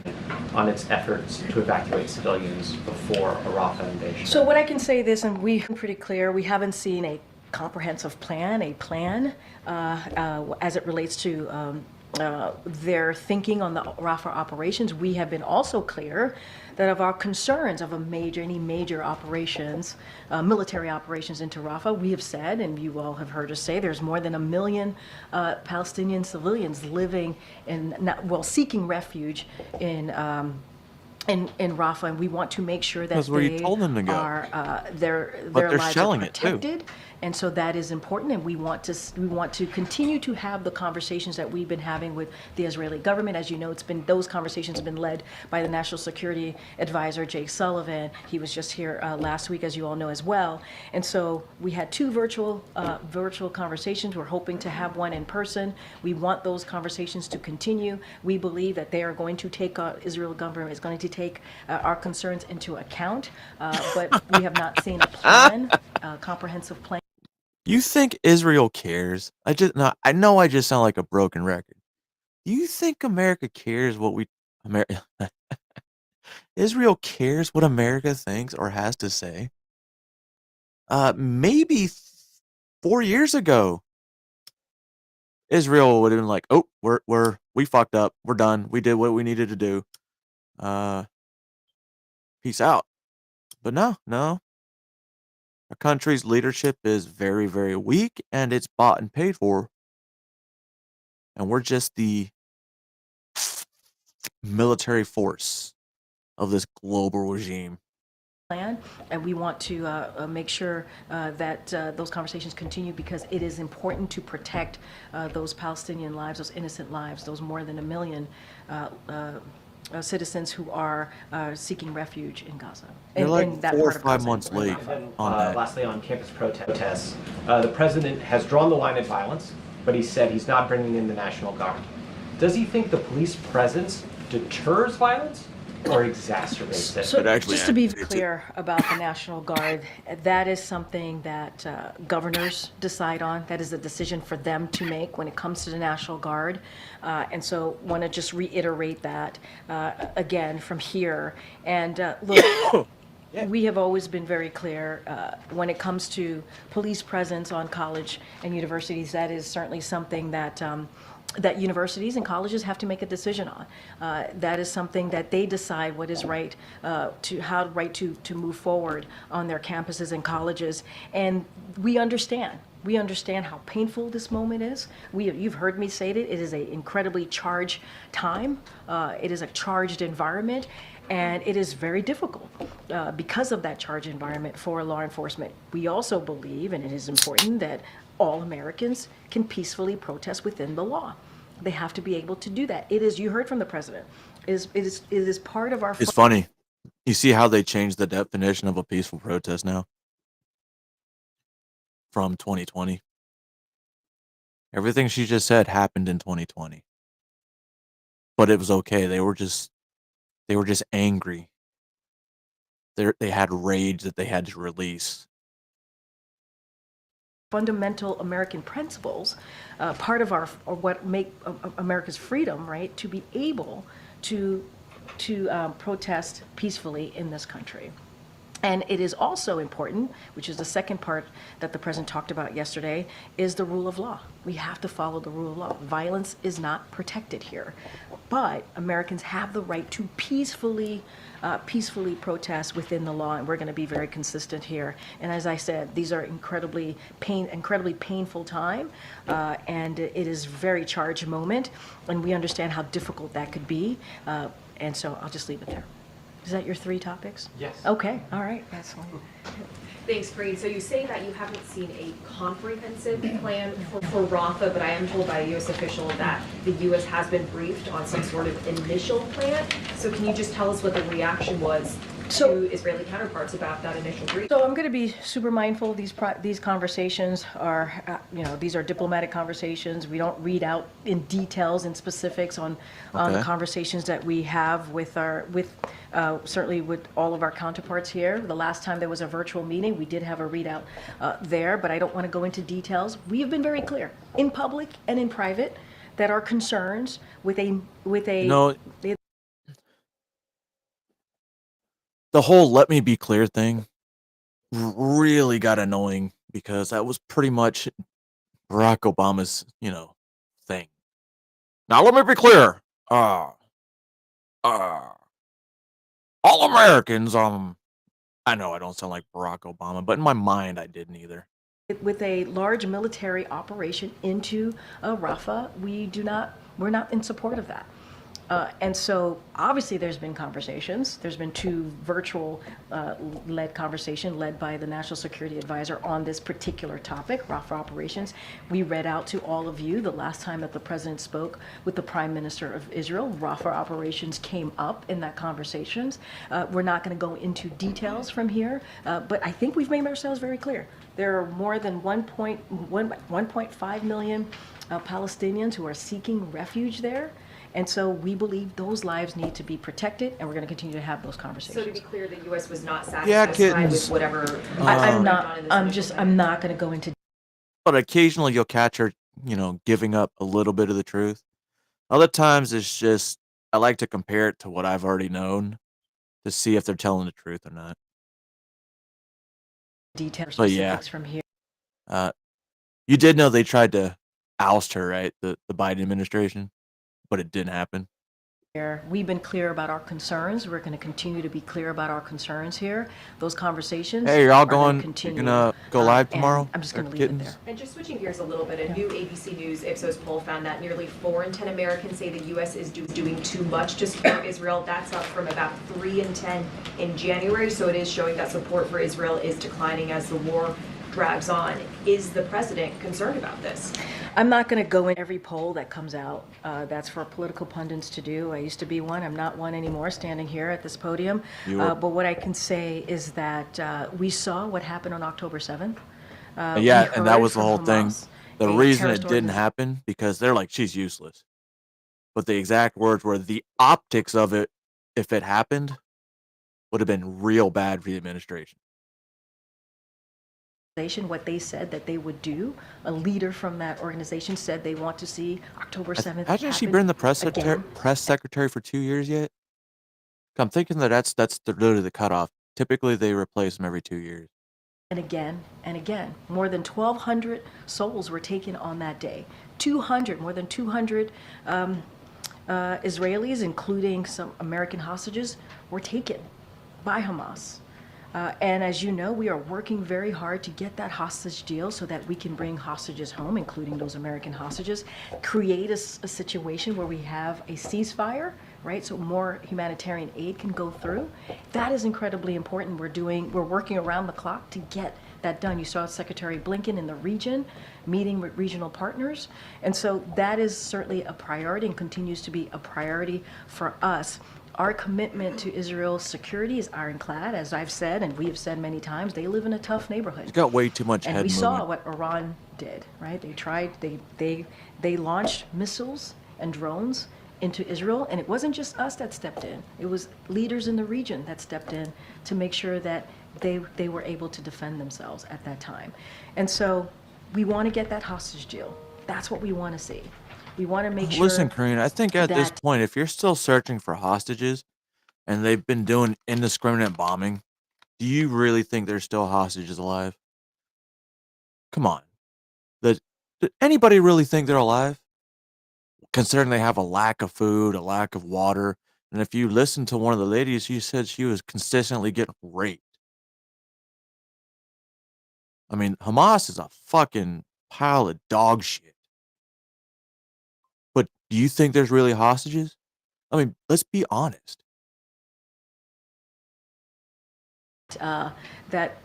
on its efforts to evacuate civilians before a Rafah invasion? So what I can say this, and we've been pretty clear, we haven't seen a comprehensive plan, as it relates to their thinking on the Rafah operations. We have been also clear that of our concerns of any major operations, military operations into Rafah, we have said, and you all have heard us say, there's more than 1 million Palestinian civilians living seeking refuge in Rafah, and we want to make sure that their lives are protected. And so that is important, and we want to continue to have the conversations that we've been having with the Israeli government. As you know, those conversations have been led by the National Security Advisor Jake Sullivan. He was just here last week, as you all know as well. And so we had 2 virtual conversations. We're hoping to have one in person. We want those conversations to continue. We believe that they are going to take Israel government is going to take our concerns into account, but we have not seen a plan, comprehensive plan. You think Israel cares? I know I just sound like a broken record. Do you think America cares Israel cares what America thinks or has to say? Maybe 4 years ago, Israel would have been like, "Oh, we fucked up. We're done. We did what we needed to do. Peace out." But no. Our country's leadership is very, very weak, and it's bought and paid for. And we're just the military force of this global regime. Plan, and we want to make sure that those conversations continue, because it is important to protect those Palestinian lives, those innocent lives, those more than 1 million citizens who are seeking refuge in Gaza. You're like 4 or 5 months late on that. Lastly, on campus protests, the president has drawn the line at violence, but he said he's not bringing in the National Guard. Does he think the police presence deters violence or exacerbates it? So just to be clear about the National Guard, that is something that governors decide on. That is a decision for them to make when it comes to the National Guard. And so want to just reiterate that again from here. And look, we have always been very clear when it comes to police presence on college and universities. That is certainly something that that universities and colleges have to make a decision on. That is something that they decide what is right to move forward on their campuses and colleges. And we understand We understand how painful this moment is. You've heard me say it. It is an incredibly charged time. It is a charged environment, and it is very difficult because of that charged environment for law enforcement. We also believe, and it is important, that all Americans can peacefully protest within the law. They have to be able to do that. It is, you heard from the president, it is part of our... It's funny. You see how they changed the definition of a peaceful protest now? From 2020. Everything she just said happened in 2020. But it was okay. They were just angry. They had rage that they had to release. Fundamental American principles, part of what make America's freedom, right, to be able to protest peacefully in this country. And it is also important, which is the second part that the president talked about yesterday, is the rule of law. We have to follow the rule of law. Violence is not protected here, but Americans have the right to peacefully protest within the law, and we're going to be very consistent here. And as I said, these are incredibly painful time, and it is a very charged moment, and we understand how difficult that could be. And so I'll just leave it there. Is that your 3 topics? Yes. Okay, all right, that's fine. Thanks, Karine. So you say that you haven't seen a comprehensive plan for Rafah, but I am told by a U.S. official that the U.S. has been briefed on some sort of initial plan. So can you just tell us what the reaction was to Israeli counterparts about that initial brief? So I'm going to be super mindful. These conversations are, these are diplomatic conversations. We don't read out in details and specifics on the conversations that we have certainly with all of our counterparts here. The last time there was a virtual meeting, we did have a readout there, but I don't want to go into details. We have been very clear in public and in private that our concerns with a The whole "let me be clear" thing really got annoying because that was pretty much Barack Obama's, thing. Now let me be clear. All Americans, I know I don't sound like Barack Obama, but in my mind I didn't either. With a large military operation into Rafah, we're not in support of that. And so obviously there's been conversations. There's been 2 virtual led conversations led by the National Security Advisor on this particular topic, Rafah operations. We read out to all of you the last time that the president spoke with the Prime Minister of Israel. Rafah operations came up in that conversations. We're not going to go into details from here, but I think we've made ourselves very clear. There are more than 1.5 million Palestinians who are seeking refuge there. And so we believe those lives need to be protected, and we're going to continue to have those conversations. So to be clear, the U.S. was not satisfied with whatever. I'm not going to go into. But occasionally you'll catch her, giving up a little bit of the truth. Other times it's just I like to compare it to what I've already known to see if they're telling the truth or not. Details But specifics from here. You did know they tried to oust her, right? The Biden administration. But it didn't happen. We've been clear about our concerns. We're going to continue to be clear about our concerns here. Those conversations. Hey, you're all going. You're gonna go live tomorrow. I'm just going to leave it there. And just switching gears a little bit, a new ABC News Ipsos poll found that nearly 4 in 10 Americans say the U.S. is doing too much to support Israel. That's up from about 3 in 10 in January. So it is showing that support for Israel is declining as the war drags on. Is the president concerned about this? I'm not going to go in every poll that comes out. That's for political pundits to do. I used to be one. I'm not one anymore standing here at this podium. But what I can say is that we saw what happened on October 7th. Yeah, and that was the whole thing. The reason it didn't happen, because they're like, she's useless. But the exact words were, the optics of it, if it happened, would have been real bad for the administration. What they said that they would do. A leader from that organization said they want to see October 7th. Hasn't she been the press secretary for 2 years yet? I'm thinking that's literally the cutoff. Typically, they replace them every 2 years. And again and again, more than 1,200 souls were taken on that day. More than 200 Israelis, including some American hostages, were taken by Hamas. And as you know, we are working very hard to get that hostage deal so that we can bring hostages home, including those American hostages, create a situation where we have a ceasefire, right? So more humanitarian aid can go through. That is incredibly important. We're working around the clock to get that done. You saw Secretary Blinken in the region meeting with regional partners. And so that is certainly a priority and continues to be a priority for us. Our commitment to Israel's security is ironclad, as I've said, and we have said many times. They live in a tough neighborhood. It's got way too much head And we movement. saw what Iran did, right? They launched missiles and drones into Israel, and it wasn't just us that stepped in. It was leaders in the region that stepped in to make sure that they were able to defend themselves at that time. And so we want to get that hostage deal. That's what we want to see. We want to make sure. Listen, Karine, I think at this that- point, if you're still searching for hostages and they've been doing indiscriminate bombing, do you really think there's still hostages alive? Come on. Did anybody really think they're alive? Considering they have a lack of food, a lack of water. And if you listen to one of the ladies, she said she was consistently getting raped. I mean, Hamas is a fucking pile of dog shit. But do you think there's really hostages? I mean, let's be honest. That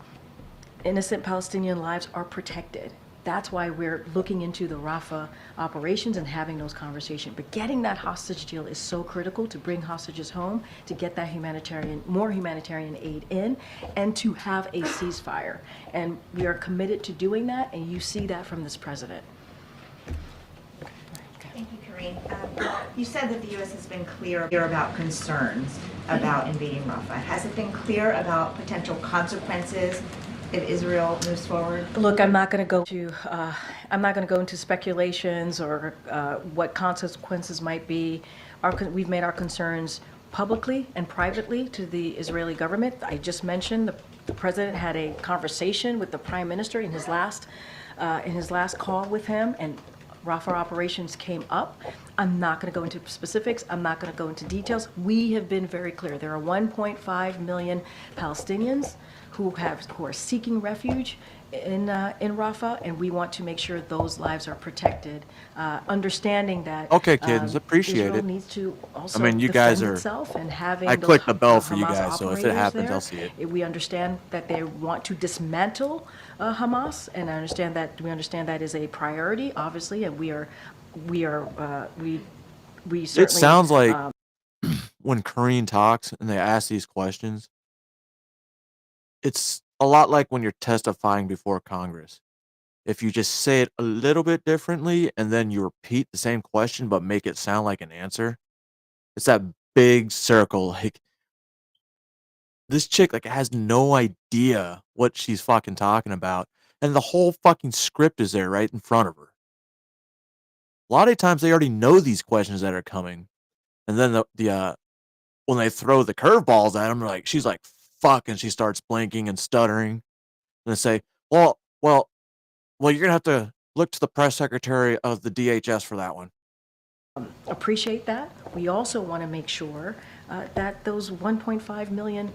innocent Palestinian lives are protected. That's why we're looking into the Rafah operations and having those conversations. But getting that hostage deal is so critical to bring hostages home, to get that more humanitarian aid in, and to have a ceasefire. And we are committed to doing that, and you see that from this president. Thank you, Karine. You said that the U.S. has been clear about concerns about invading Rafah. Has it been clear about potential consequences if Israel moves forward? Look, I'm not going to go into speculations or what consequences might be. We've made our concerns publicly and privately to the Israeli government. I just mentioned the president had a conversation with the prime minister in his last call with him, and Rafah operations came up. I'm not going to go into specifics. I'm not going to go into details. We have been very clear. There are 1.5 million Palestinians who are seeking refuge in Rafah, and we want to make sure those lives are protected. Understanding that Okay, kids, appreciate Israel it. needs to also I mean, you guys defend are. itself, and having I those clicked the bell for you Hamas guys, so if it operators happens, there, I'll see it. We understand that they want to dismantle Hamas, and we understand that is a priority, obviously, and we certainly. It sounds like when Karine talks and they ask these questions, it's a lot like when you're testifying before Congress. If you just say it a little bit differently and then you repeat the same question but make it sound like an answer, it's that big circle. Like this chick has no idea what she's fucking talking about, and the whole fucking script is there right in front of her. A lot of times they already know these questions that are coming, and then when they throw the curveballs at them, she's like, fuck, and she starts blinking and stuttering, and they say, well, you're gonna have to look to the press secretary of the DHS for that one. Appreciate that. We also want to make sure that those 1.5 million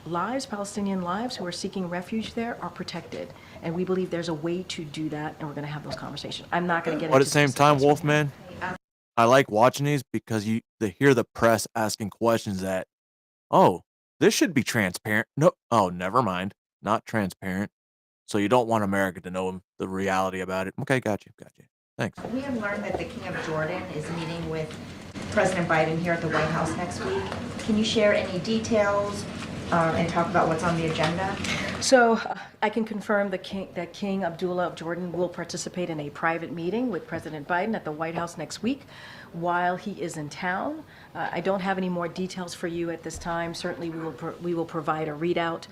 lives, Palestinian lives who are seeking refuge there, are protected. And we believe there's a way to do that, and we're going to have those conversations. I'm not going to get into But at the same time, Wolfman, I like watching these because they hear the press asking questions that, oh, this should be transparent. No, oh, never mind, not transparent. So you don't want America to know the reality about it. Okay, got you. Thanks. We have learned that the King of Jordan is meeting with President Biden here at the White House next week. Can you share any details and talk about what's on the agenda? So I can confirm that King Abdullah of Jordan will participate in a private meeting with President Biden at the White House next week while he is in town. I don't have any more details for you at this time. Certainly we will provide a readout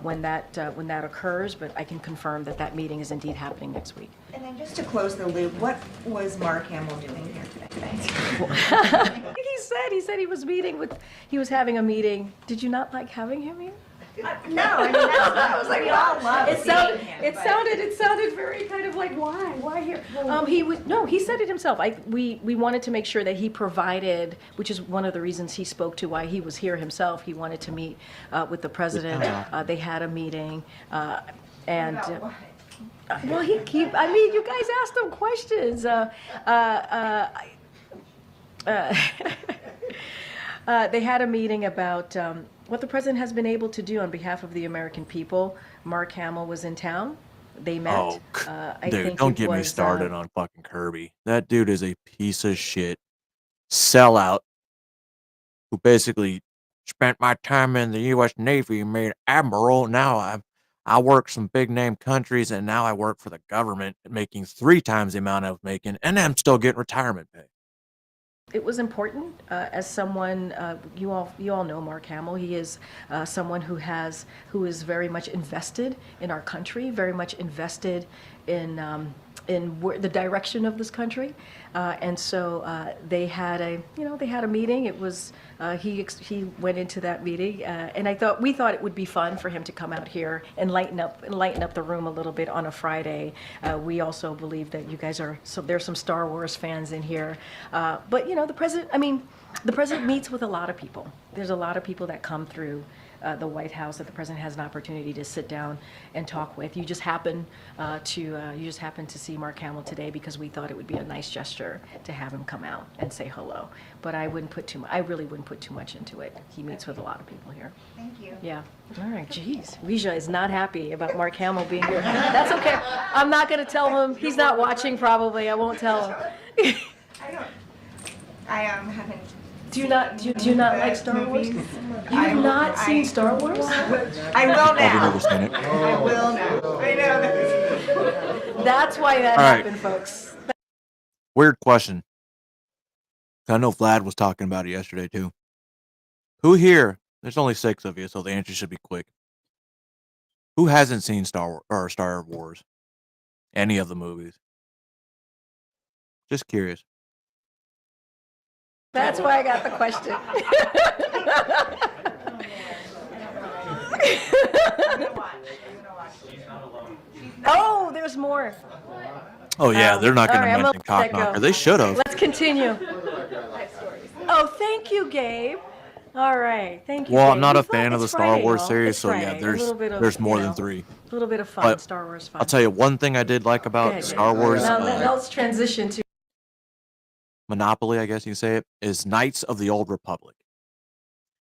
when that occurs, but I can confirm that meeting is indeed happening next week. And then just to close the loop, what was Mark Hamill doing here today? He said he was having a meeting. Did you not like having him here? No, I mean, that was like, we all love It seeing sounded, him, it but- sounded, it sounded very kind of like, why here? He said it himself. We wanted to make sure that he provided, which is one of the reasons he spoke to why he was here himself. He wanted to meet with the president. They had a meeting, and. Well, I mean, you guys asked him questions. They had a meeting about what the president has been able to do on behalf of the American people. Mark Hamill was in town. They met. Oh, I dude, think don't it get me was, started on fucking Kirby. That dude is a piece of shit sellout who basically spent my time in the U.S. Navy, made admiral. Now I work some big name countries, and now I work for the government, making 3 times the amount I was making, and I'm still getting retirement pay. It was important as someone you all know Mark Hamill. He is someone who is very much invested in our country, very much invested in the direction of this country, and so they had a meeting. It was he went into that meeting, and we thought it would be fun for him to come out here and lighten up the room a little bit on a Friday. We also believe that you guys there's some Star Wars fans in here, but the president meets with a lot of people. There's a lot of people that come through the White House that the president has an opportunity to sit down and talk with. You just happen to see Mark Hamill today because we thought it would be a nice gesture to have him come out and say hello. But I really wouldn't put too much into it. He meets with a lot of people here. Thank you. Yeah. All right. Jeez. Rija is not happy about Mark Hamill being here. That's okay. I'm not going to tell him. He's not watching probably. I won't tell him. I haven't. Do you not like Star Wars? You have not seen Star Wars? I will now. Never seen it. I will now. I know. That's why that All right. happened, folks. Weird question. I know Vlad was talking about it yesterday too. Who here? There's only 6 of you, so the answer should be quick. Who hasn't seen Star Wars? Any of the movies? Just curious. That's why I got the question. Oh, there's more. Oh yeah, they're not going all to right, mention I'm gonna let that Cockknocker. go. They should have. Let's continue. Oh, thank you, Gabe. All right, thank you. Well, I'm Gabe. not We a thought fan of the it's Star Friday, Wars y'all. series, It's so yeah, Friday. A little bit of, there's more you than know, 3. A little bit of fun, But Star Wars fun. I'll tell you one thing I did like about Good. Star Wars Now let's transition to Monopoly, I guess you can say it, is Knights of the Old Republic.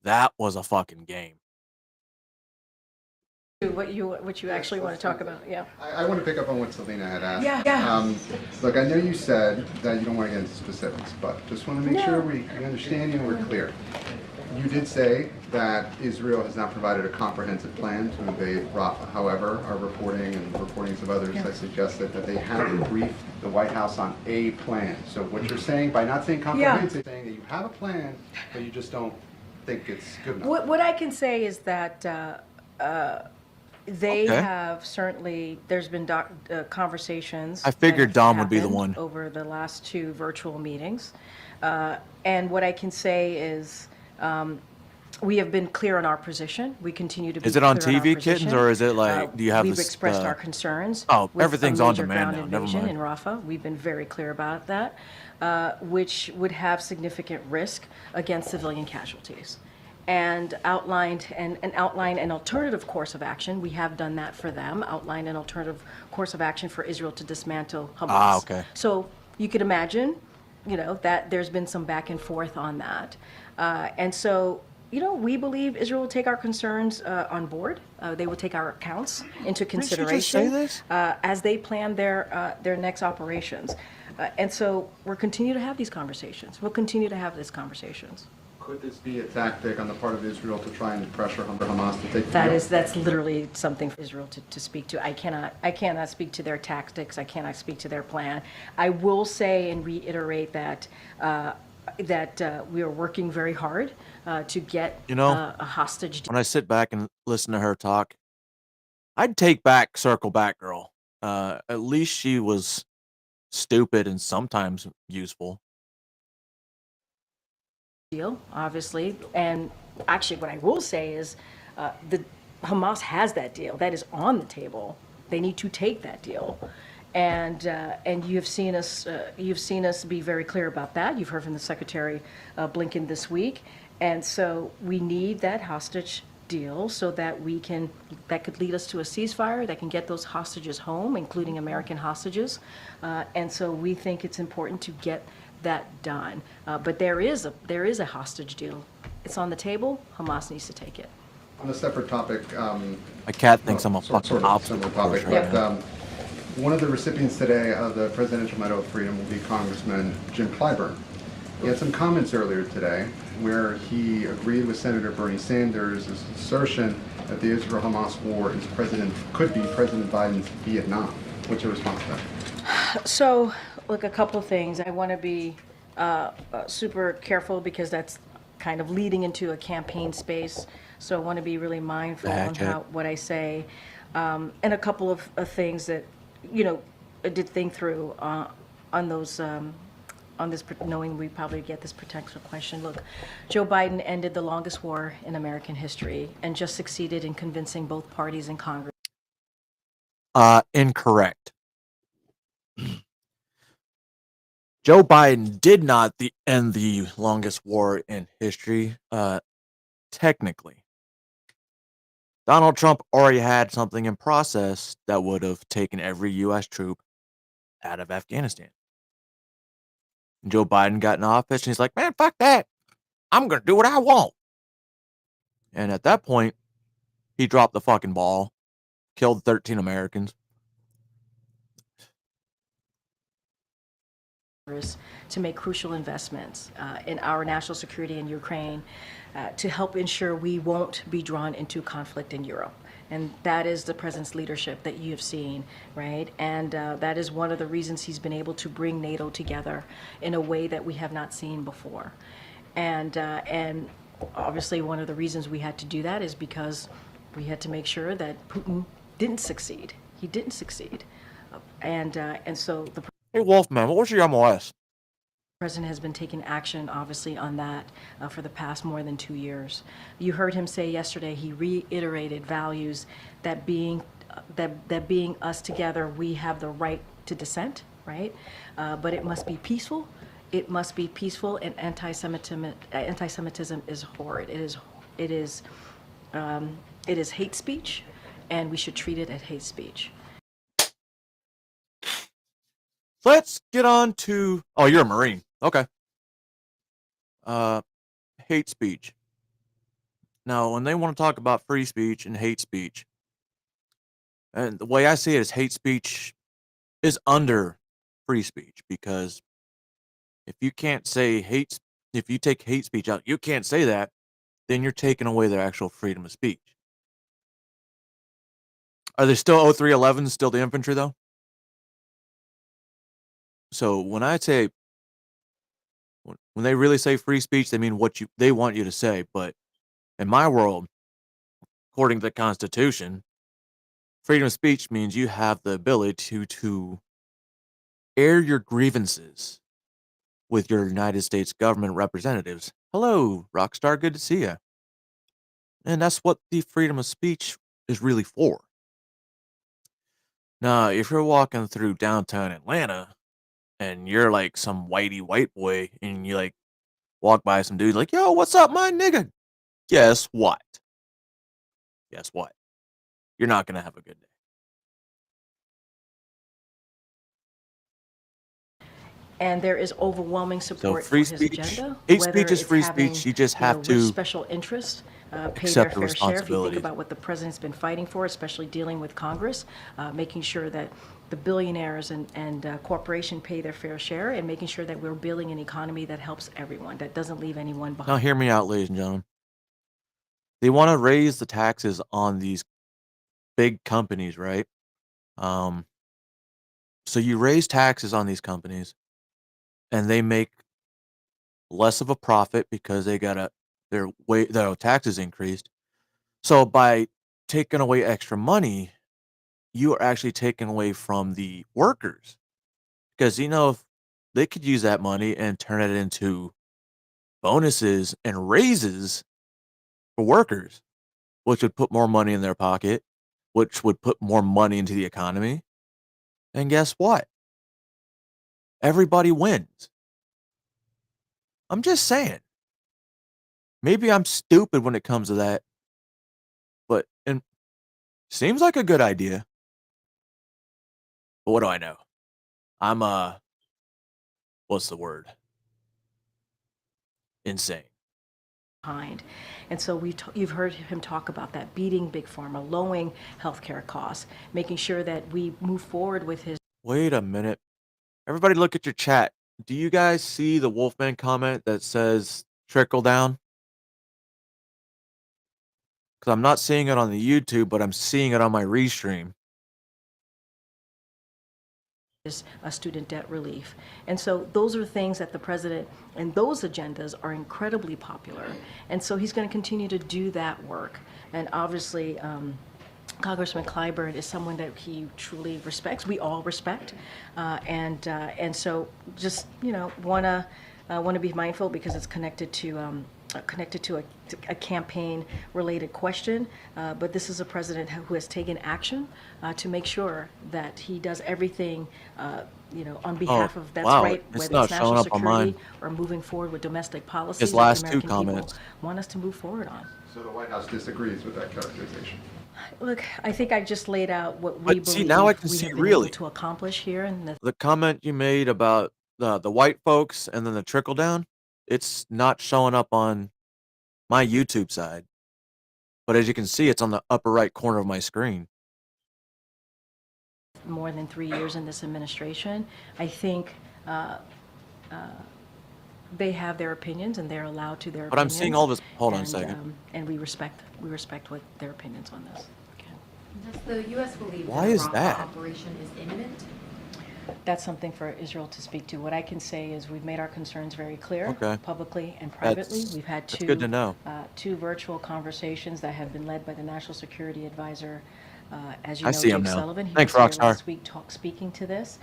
That was a fucking game. what you actually want to talk about. Yeah. I want to pick up on what Selena had asked. Yeah. Look, I know you said that you don't want to get into specifics, but just want to make sure we understand you and we're clear. You did say that Israel has not provided a comprehensive plan to invade Rafah. However, our reporting and reportings of others have suggested that they have briefed the White House on a plan. So what you're saying, by not saying comprehensive, saying that you have a plan, but you just don't think it's good enough. What I can say is that they have certainly. There's been conversations. I figured that have Dom would be the happened one. over the last 2 virtual meetings, and what I can say is. We have been clear on our position. We continue to be Is it on clear our TV, position. Kittens, or is it like, do you have We've this? expressed our concerns. Oh, with everything's a on major demand ground now. Never invasion mind. in Rafah. We've been very clear about that, which would have significant risk against civilian casualties. And outline an alternative course of action. We have done that for them. Outline an alternative course of action for Israel to dismantle Hamas. Ah, okay. So you could imagine, that there's been some back and forth on that, and so. We believe Israel will take our concerns on board. They will take our accounts into consideration as they plan their next operations. And so we'll continue to have these conversations. We'll continue to have these conversations. Could this be a tactic on the part of Israel to try and pressure Hamas to take? That's literally something for Israel to speak to. I cannot speak to their tactics. I cannot speak to their plan. I will say and reiterate that we are working very hard to get a hostage. When I sit back and listen to her talk, I'd circle back, girl. At least she was stupid and sometimes useful. Deal, obviously, and actually, what I will say is, Hamas has that deal. That is on the table. They need to take that deal. And you've seen us be very clear about that. You've heard from the Secretary Blinken this week. And so we need that hostage deal so that that could lead us to a ceasefire that can get those hostages home, including American hostages. And so we think it's important to get that done. But there is a hostage deal. It's on the table. Hamas needs to take it. On a separate topic, My cat thinks I'm a fucking obstacle course right now. One of the recipients today of the Presidential Medal of Freedom will be Congressman Jim Clyburn. He had some comments earlier today where he agreed with Senator Bernie Sanders' assertion that the Israel-Hamas war could be President Biden's Vietnam. What's your response to that? So, look, a couple of things. I want to be super careful because that's kind of leading into a campaign space. So I want to be really mindful on what I say. And a couple of things that, I did think through on those, on this, knowing we probably get this potential question. Look, Joe Biden ended the longest war in American history and just succeeded in convincing both parties in Congress. Incorrect. Joe Biden did not end the longest war in history, technically. Donald Trump already had something in process that would have taken every U.S. troop out of Afghanistan. And Joe Biden got in office and he's like, man, fuck that. I'm going to do what I want. And at that point, he dropped the fucking ball, killed 13 Americans. To make crucial investments in our national security in Ukraine to help ensure we won't be drawn into conflict in Europe. And that is the president's leadership that you have seen, right? And that is one of the reasons he's been able to bring NATO together in a way that we have not seen before. And obviously one of the reasons we had to do that is because we had to make sure that Putin didn't succeed. He didn't succeed. And so the Hey, Wolfman, what was your MOS? President has been taking action, obviously, on that for the past more than 2 years. You heard him say yesterday, he reiterated values that being us together, we have the right to dissent, right? But it must be peaceful. It must be peaceful, and anti-Semitism is horrid. It is hate speech, and we should treat it as hate speech. Let's get on to... Oh, you're a Marine. Okay. Hate speech. Now, when they want to talk about free speech and hate speech, and the way I see it is hate speech is under free speech, because if you can't say if you take hate speech out, you can't say that, then you're taking away their actual freedom of speech. Are they still 0311 still the infantry, though? So when I say, when they really say free speech, they mean what they want you to say. But in my world, according to the Constitution, freedom of speech means you have the ability to air your grievances with your United States government representatives. Hello, Rockstar, good to see you. And that's what the freedom of speech is really for. Now, if you're walking through downtown Atlanta, and you're like some whitey white boy, and you like walk by some dude like, yo, what's up, my nigga? Guess what? Guess what? You're not gonna have a good day. And there is overwhelming support So free for his speech, agenda. hate whether speech is it's free having, speech. You just have rich to special interests pay their accept the fair share. If you think responsibilities. about what the president's been fighting for, especially dealing with Congress, making sure that the billionaires and corporation pay their fair share, and making sure that we're building an economy that helps everyone, that doesn't leave anyone behind. Now, hear me out, ladies and gentlemen. They want to raise the taxes on these big companies, right? So you raise taxes on these companies, and they make less of a profit because they got their taxes increased. So by taking away extra money, you are actually taking away from the workers, because if they could use that money and turn it into bonuses and raises for workers, which would put more money in their pocket, which would put more money into the economy. And guess what? Everybody wins. I'm just saying. Maybe I'm stupid when it comes to that, but it seems like a good idea. But what do I know? I'm what's the word? Insane. And so you've heard him talk about that, beating big pharma, lowering healthcare costs, making sure that we move forward with his. Wait a minute. Everybody look at your chat. Do you guys see the Wolfman comment that says trickle down? Because I'm not seeing it on the YouTube, but I'm seeing it on my restream. Student debt relief. And so those are things that the president and those agendas are incredibly popular. And so he's going to continue to do that work. And obviously, Congressman Clyburn is someone that he truly respects. We all respect. And so just, want to be mindful because it's connected to a campaign-related question, but this is a president who has taken action to make sure that he does everything, on behalf of wow, right, it's whether not it's showing national up on mine. security or moving forward with domestic policies His that last the two American people comments. want us to move forward on. So the White House disagrees with that characterization. Look, I think I just laid out what we But believe see, now I can we see have been really able to accomplish here, and the comment you made about the white folks and then the trickle down. It's not showing up on my YouTube side, but as you can see, it's on the upper right corner of my screen. more than 3 years in this administration. I think they have their opinions and they're allowed to their But I'm opinions. seeing all this. Hold on a second. And we respect what their opinions on this. Does the U.S. believe Why that is the Rafah that? operation is imminent? That's something for Israel to speak to. What I can say is we've made our concerns very clear, Okay. publicly and privately. That's- We've had that's good to know. two virtual conversations that have been led by the National Security Advisor, as you I know, see him Jake now. Sullivan. He Thanks, was here Rockstar. last week speaking to this.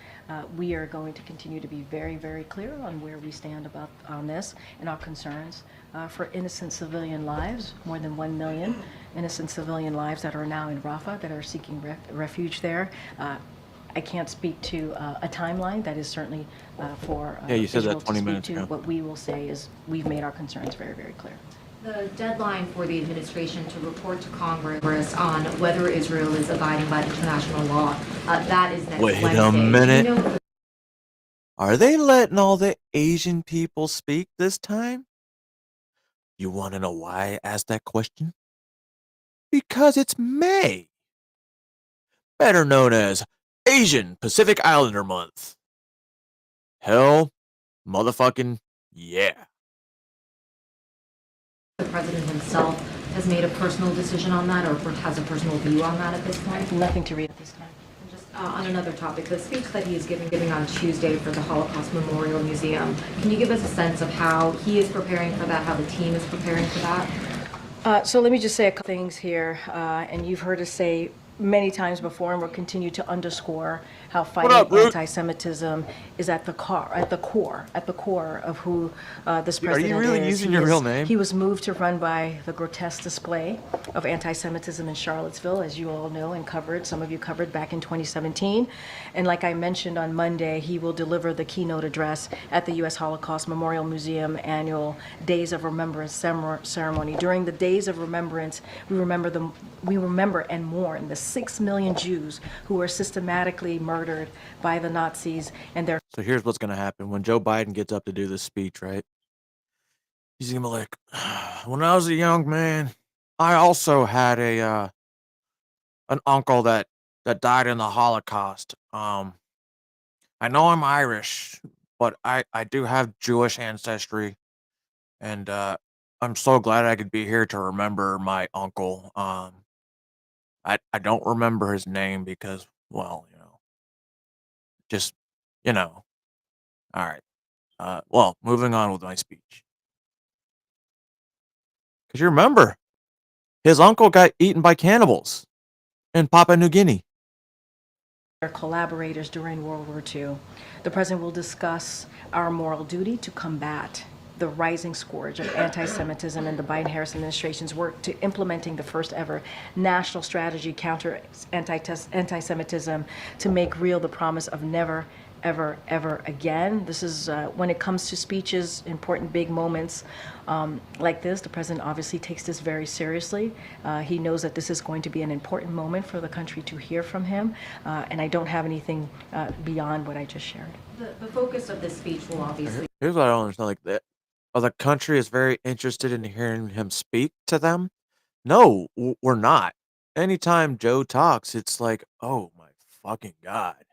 We are going to continue to be very, very clear on where we stand on this and our concerns for innocent civilian lives, more than 1 million innocent civilian lives that are now in Rafah that are seeking refuge there. I can't speak to a timeline. That is certainly for Yeah, you said Israel that 20 to speak minutes to. ago. What we will say is we've made our concerns very, very clear. The deadline for the administration to report to Congress on whether Israel is abiding by international law, that is next Wait Wednesday. a Do you minute. know- Are they letting all the Asian people speak this time? You want to know why I asked that question? Because it's May, better known as Asian Pacific Islander Month. Hell, motherfucking yeah. The president himself has made a personal decision on that or has a personal view on that at this point? Nothing to read at this time. Just on another topic, the speech that he is giving on Tuesday for the Holocaust Memorial Museum, can you give us a sense of how he is preparing for that, how the team is preparing for that? So let me just say a couple things here, and you've heard us say many times before, and we'll continue to underscore how fighting anti-Semitism is at the core of who this president is. Are you really using your real name? He was moved to run by the grotesque display of anti-Semitism in Charlottesville, as you all know and covered. Some of you covered back in 2017, and like I mentioned on Monday, he will deliver the keynote address at the U.S. Holocaust Memorial Museum annual Days of Remembrance ceremony. During the Days of Remembrance, we remember and mourn the 6 million Jews who were systematically murdered by the Nazis and their. So here's what's going to happen when Joe Biden gets up to do this speech, right? He's going to be like, when I was a young man, I also had an uncle that died in the Holocaust. I know I'm Irish, but I do have Jewish ancestry, and I'm so glad I could be here to remember my uncle. I don't remember his name because, well, just, all right. Well, moving on with my speech. Because you remember, his uncle got eaten by cannibals in Papua New Guinea. Their collaborators during World War II. The president will discuss our moral duty to combat the rising scourge of anti-Semitism in the Biden-Harris administration's work to implementing the first ever national strategy counter anti-Semitism to make real the promise of never, ever, ever again. This is when it comes to speeches, important big moments like this, the president obviously takes this very seriously. He knows that this is going to be an important moment for the country to hear from him, and I don't have anything beyond what I just shared. The focus of this speech will obviously. Here's what I don't understand. Like that, the country is very interested in hearing him speak to them. No, we're not. Anytime Joe talks, it's like, oh my fucking God.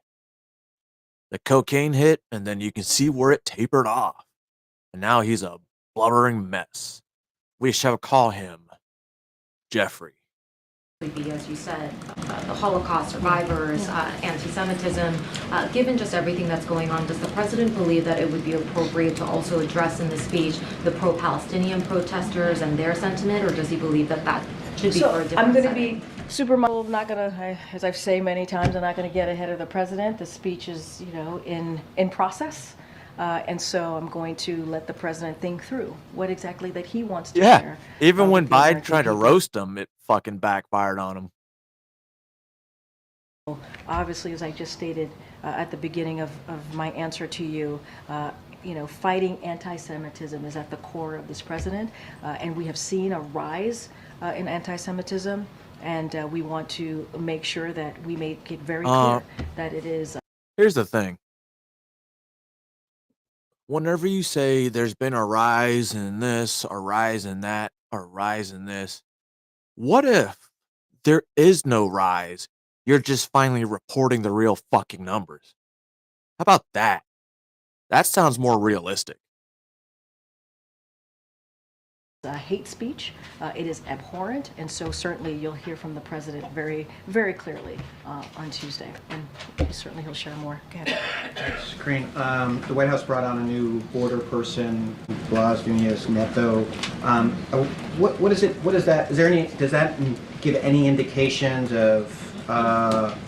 The cocaine hit, and then you can see where it tapered off. And now he's a blubbering mess. We shall call him Jeffrey. Be, as you said, the Holocaust survivors, anti-Semitism. Given just everything that's going on, does the president believe that it would be appropriate to also address in the speech the pro-Palestinian protesters and their sentiment, or does he believe that that should be for a different I'm going to setting? be super mindful. Not going to, as I've said many times, I'm not going to get ahead of the president. The speech is, in process. And so I'm going to let the president think through what exactly that he wants to share. Even when with the Biden American tried to people. roast him, it fucking backfired on him. Obviously, as I just stated at the beginning of my answer to you, fighting anti-Semitism is at the core of this president, and we have seen a rise in anti-Semitism, and we want to make sure that we make it very clear that it is. Here's the thing. Whenever you say there's been a rise in this, a rise in that, a rise in this, what if there is no rise? You're just finally reporting the real fucking numbers. How about that? That sounds more realistic. Hate speech. It is abhorrent, and so certainly you'll hear from the president very, very clearly on Tuesday, and certainly he'll share more. Go ahead. Thanks, Karine. The White House brought on a new border person, Blas Nunez Neto. What is it? What is that? Is there any? Does that give any indications of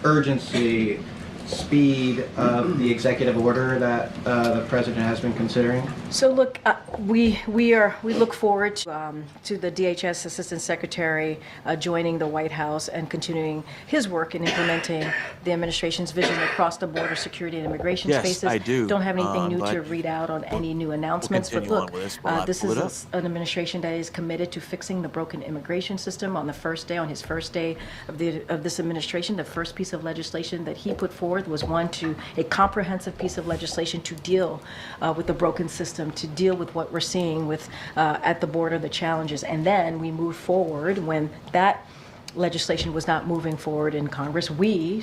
urgency, speed of the executive order that the president has been considering? So look, we look forward to the DHS Assistant Secretary joining the White House and continuing his work in implementing the administration's vision across the border security and immigration spaces. I do. Don't have anything new to read out on any new announcements, but look, this is an administration that is committed to fixing the broken immigration system. On his first day of this administration, the first piece of legislation that he put forward was a comprehensive piece of legislation to deal with the broken system, to deal with what we're seeing with at the border, the challenges. And then we moved forward when that legislation was not moving forward in Congress. We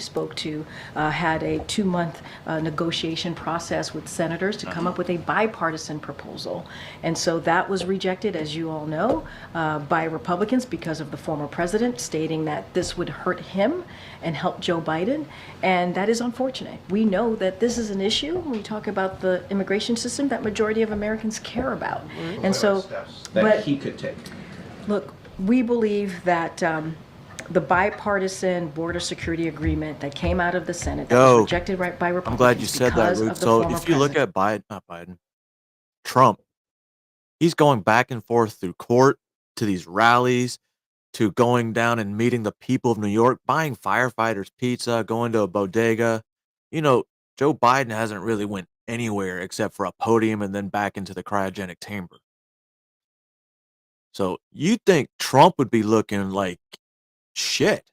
had a 2-month negotiation process with senators to come up with a bipartisan proposal. And so that was rejected, as you all know, by Republicans because of the former president stating that this would hurt him and help Joe Biden. And that is unfortunate. We know that this is an issue when we talk about the immigration system that majority of Americans care about. And so, that he could take. Look, we believe that the bipartisan border security agreement that came out of the Senate that was rejected by Republicans. I'm glad you said that, Ruth. So if you look at Trump, he's going back and forth through court to these rallies, to going down and meeting the people of New York, buying firefighters pizza, going to a bodega. Joe Biden hasn't really went anywhere except for a podium and then back into the cryogenic chamber. So you think Trump would be looking like shit,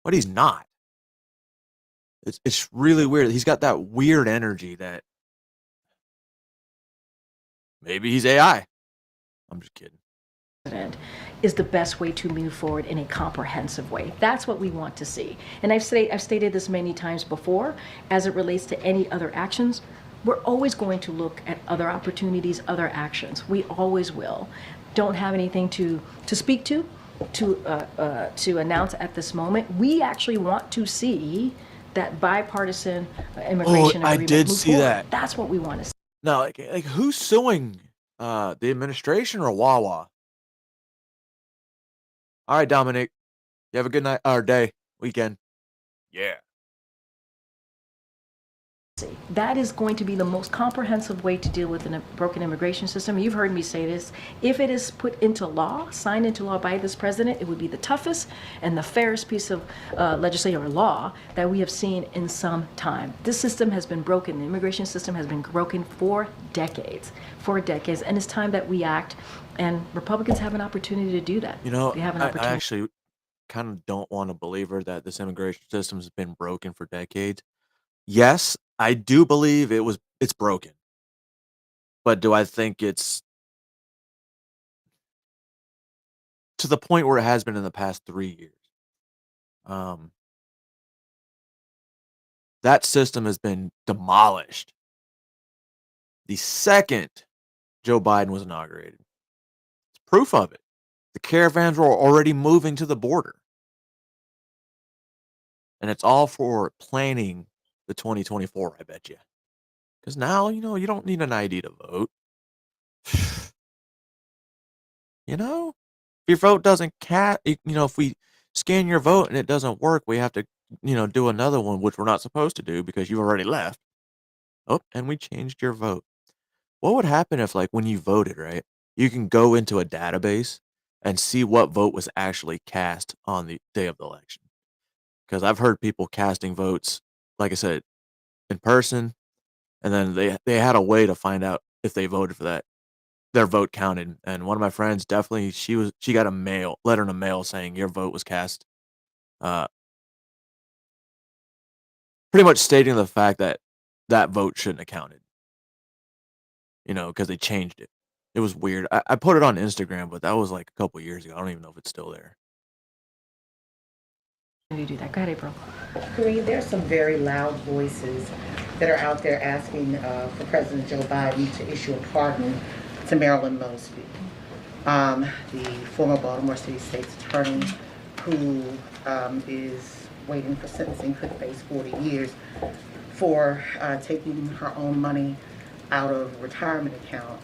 but he's not. It's really weird. He's got that weird energy that maybe he's AI. I'm just kidding. Is the best way to move forward in a comprehensive way. That's what we want to see. And I've stated this many times before, as it relates to any other actions, we're always going to look at other opportunities, other actions. We always will. Don't have anything to speak to announce at this moment. We actually want to see that bipartisan immigration agreement I did move see forward. that. That's what we want to see. No, like who's suing the administration or Wawa? All right, Dominic. You have a good night or day, weekend. Yeah. That is going to be the most comprehensive way to deal with a broken immigration system. You've heard me say this. If it is put into law, signed into law by this president, it would be the toughest and the fairest piece of legislation or law that we have seen in some time. This system has been broken. The immigration system has been broken for decades, and it's time that we act. And Republicans have an opportunity to do that. You know, They have an I opportunity. actually kind of don't want to believe her that this immigration system has been broken for decades. Yes, I do believe it's broken. But do I think it's to the point where it has been in the past 3 years? That system has been demolished the second Joe Biden was inaugurated. It's proof of it. The caravans were already moving to the border. And it's all for planning the 2024, I bet you. Because now, you don't need an ID to vote. If your vote doesn't if we scan your vote and it doesn't work, we have to, do another one, which we're not supposed to do because you've already left. Oh, and we changed your vote. What would happen if, like, when you voted, right, you can go into a database and see what vote was actually cast on the day of the election? Because I've heard people casting votes, like I said, in person, and then they had a way to find out if they voted for that, their vote counted. And one of my friends, definitely, she got a letter in the mail saying your vote was cast, pretty much stating the fact that that vote shouldn't have counted, because they changed it. It was weird. I put it on Instagram, but that was like a couple years ago. I don't even know if it's still there. You do that. Go ahead, April. Kareem, there's some very loud voices that are out there asking for President Joe Biden to issue a pardon to Marilyn Mosby, the former Baltimore City State's attorney who is waiting for sentencing, could face 40 years for taking her own money out of a retirement account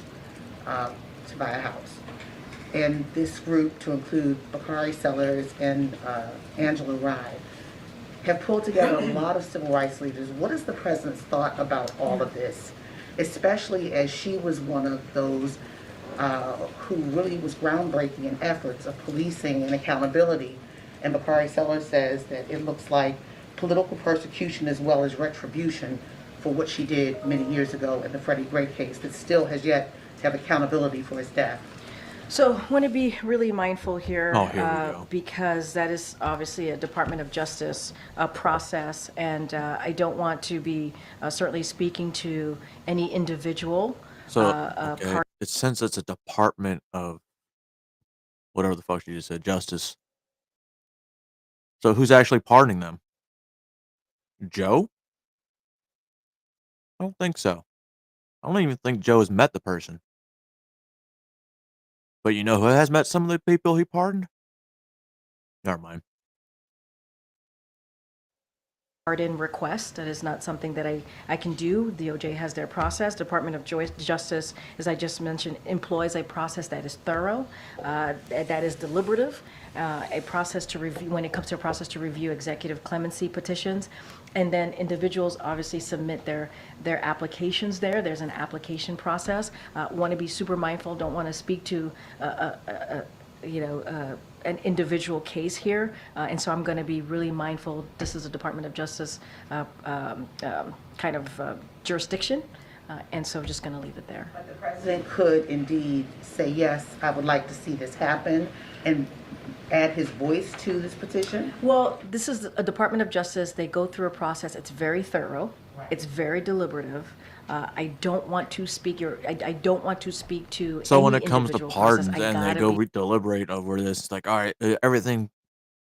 to buy a house. And this group, to include Bakari Sellers and Angela Rye, have pulled together a lot of civil rights leaders. What is the president's thought about all of this, especially as she was one of those who really was groundbreaking in efforts of policing and accountability? And Bakari Sellers says that it looks like political persecution as well as retribution for what she did many years ago in the Freddie Gray case that still has yet to have accountability for his death. So I want to be really mindful here, Oh, here we go. because that is obviously a Department of Justice process, and I don't want to be certainly speaking to any individual. So okay, since it's a Department of whatever the fuck you just said, Justice. So who's actually pardoning them? Joe? I don't think so. I don't even think Joe has met the person. But you know who has met some of the people he pardoned? Never mind. Pardon request. That is not something that I can do. DOJ has their process. Department of Justice, as I just mentioned, employs a process that is thorough, that is deliberative, a process to review, when it comes to a process to review executive clemency petitions. And then individuals obviously submit their applications there. There's an application process. Want to be super mindful, don't want to speak to an individual case here, and so I'm going to be really mindful. This is a Department of Justice kind of jurisdiction, and so just going to leave it there. But the president could indeed say, yes, I would like to see this happen, and add his voice to this petition? Well, this is a Department of Justice. They go through a process. It's very thorough. Right. It's very deliberative. I don't want to speak I don't want to speak to. So any when it comes to individual pardons process, and they go deliberate over this, it's like, all right, everything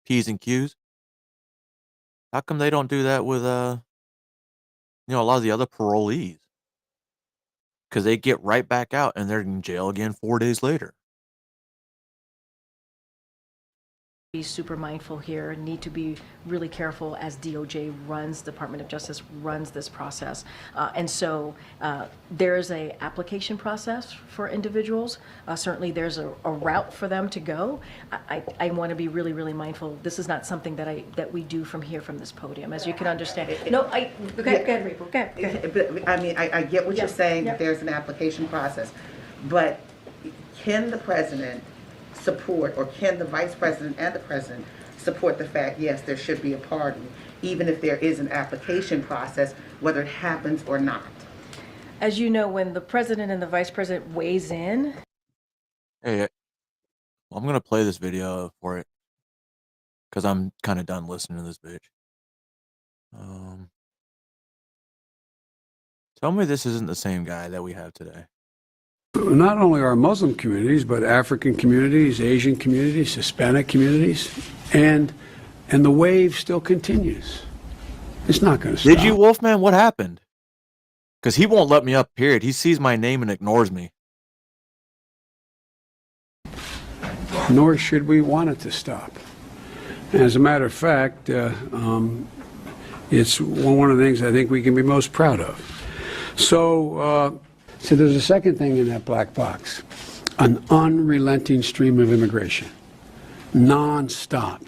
P's and Q's. How come they don't do that with a lot of the other parolees? Because they get right back out and they're in jail again 4 days later. Be super mindful here, need to be really careful as DOJ runs, Department of Justice runs this process. And so there is a application process for individuals. Certainly there's a route for them to go. I want to be really, really mindful. This is not something that we do from here, from this podium, as you can understand. No, go ahead, Rachel, go ahead. But, I mean, I get what you're saying, that there's an application process, but can the president support, or can the vice president and the president support the fact, yes, there should be a pardon, even if there is an application process, whether it happens or not? As you know, when the president and the vice president weighs in. Hey, I'm going to play this video for it because I'm kind of done listening to this bitch. Tell me this isn't the same guy that we have today. Not only our Muslim communities, but African communities, Asian communities, Hispanic communities, and the wave still continues. It's not going to stop. Did you, Wolfman? What happened? Because he won't let me up, period. He sees my name and ignores me. Nor should we want it to stop. As a matter of fact, it's one of the things I think we can be most proud of. So there's a second thing in that black box, an unrelenting stream of immigration, non-stop.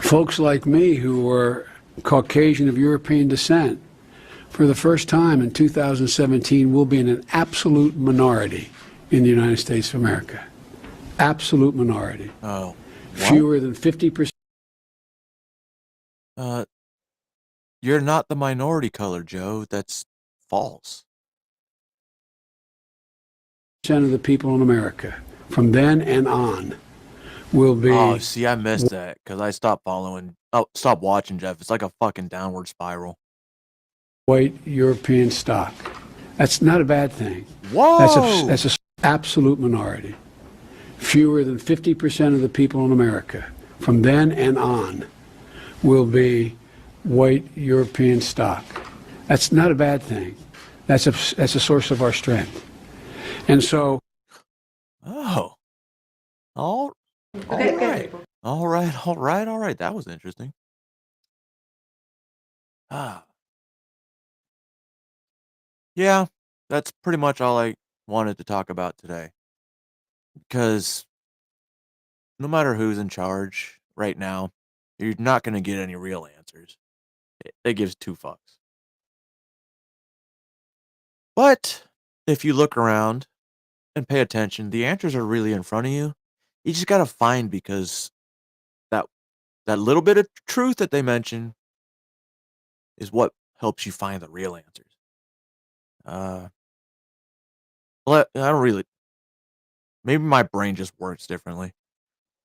Folks like me who were Caucasian of European descent, for the first time in 2017, will be in an absolute minority in the United States of America. Absolute minority. Oh. Fewer than 50%. You're not the minority color, Joe. That's false. Of the people in America from then and on will be. Oh, see, I missed that because I stopped following. Oh, stop watching, Jeff. It's like a fucking downward spiral. White European stock. That's not a bad thing. Whoa! That's a absolute minority. Fewer than 50% of the people in America from then and on will be white European stock. That's not a bad thing. That's a source of our strength. And so. Oh. All right. That was interesting. Yeah, that's pretty much all I wanted to talk about today. Because no matter who's in charge right now, you're not going to get any real answers. It gives two fucks. But if you look around and pay attention, the answers are really in front of you. You just got to find, because that little bit of truth that they mention is what helps you find the real answers. Well, I don't really. Maybe my brain just works differently.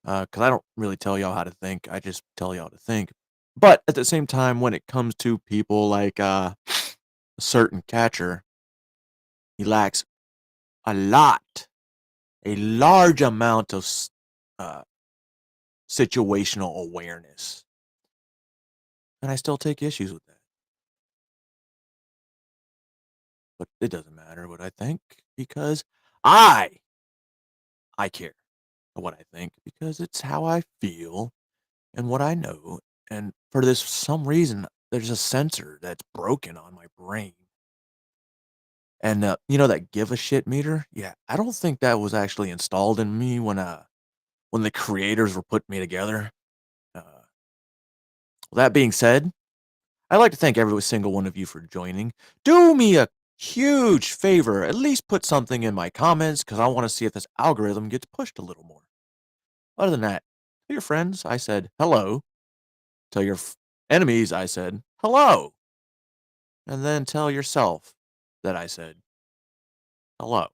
Because I don't really tell y'all how to think. I just tell y'all to think. But at the same time, when it comes to people like a certain catcher, he lacks a large amount of situational awareness. And I still take issues with that. But it doesn't matter what I think, because I care what I think, because it's how I feel and what I know. And for some reason, there's a sensor that's broken on my brain. And that give a shit meter? Yeah, I don't think that was actually installed in me when the creators were putting me together. That being said, I'd like to thank every single one of you for joining. Do me a huge favor, at least put something in my comments, because I want to see if this algorithm gets pushed a little more. Other than that, tell your friends I said hello. Tell your enemies I said hello. And then tell yourself that I said hello.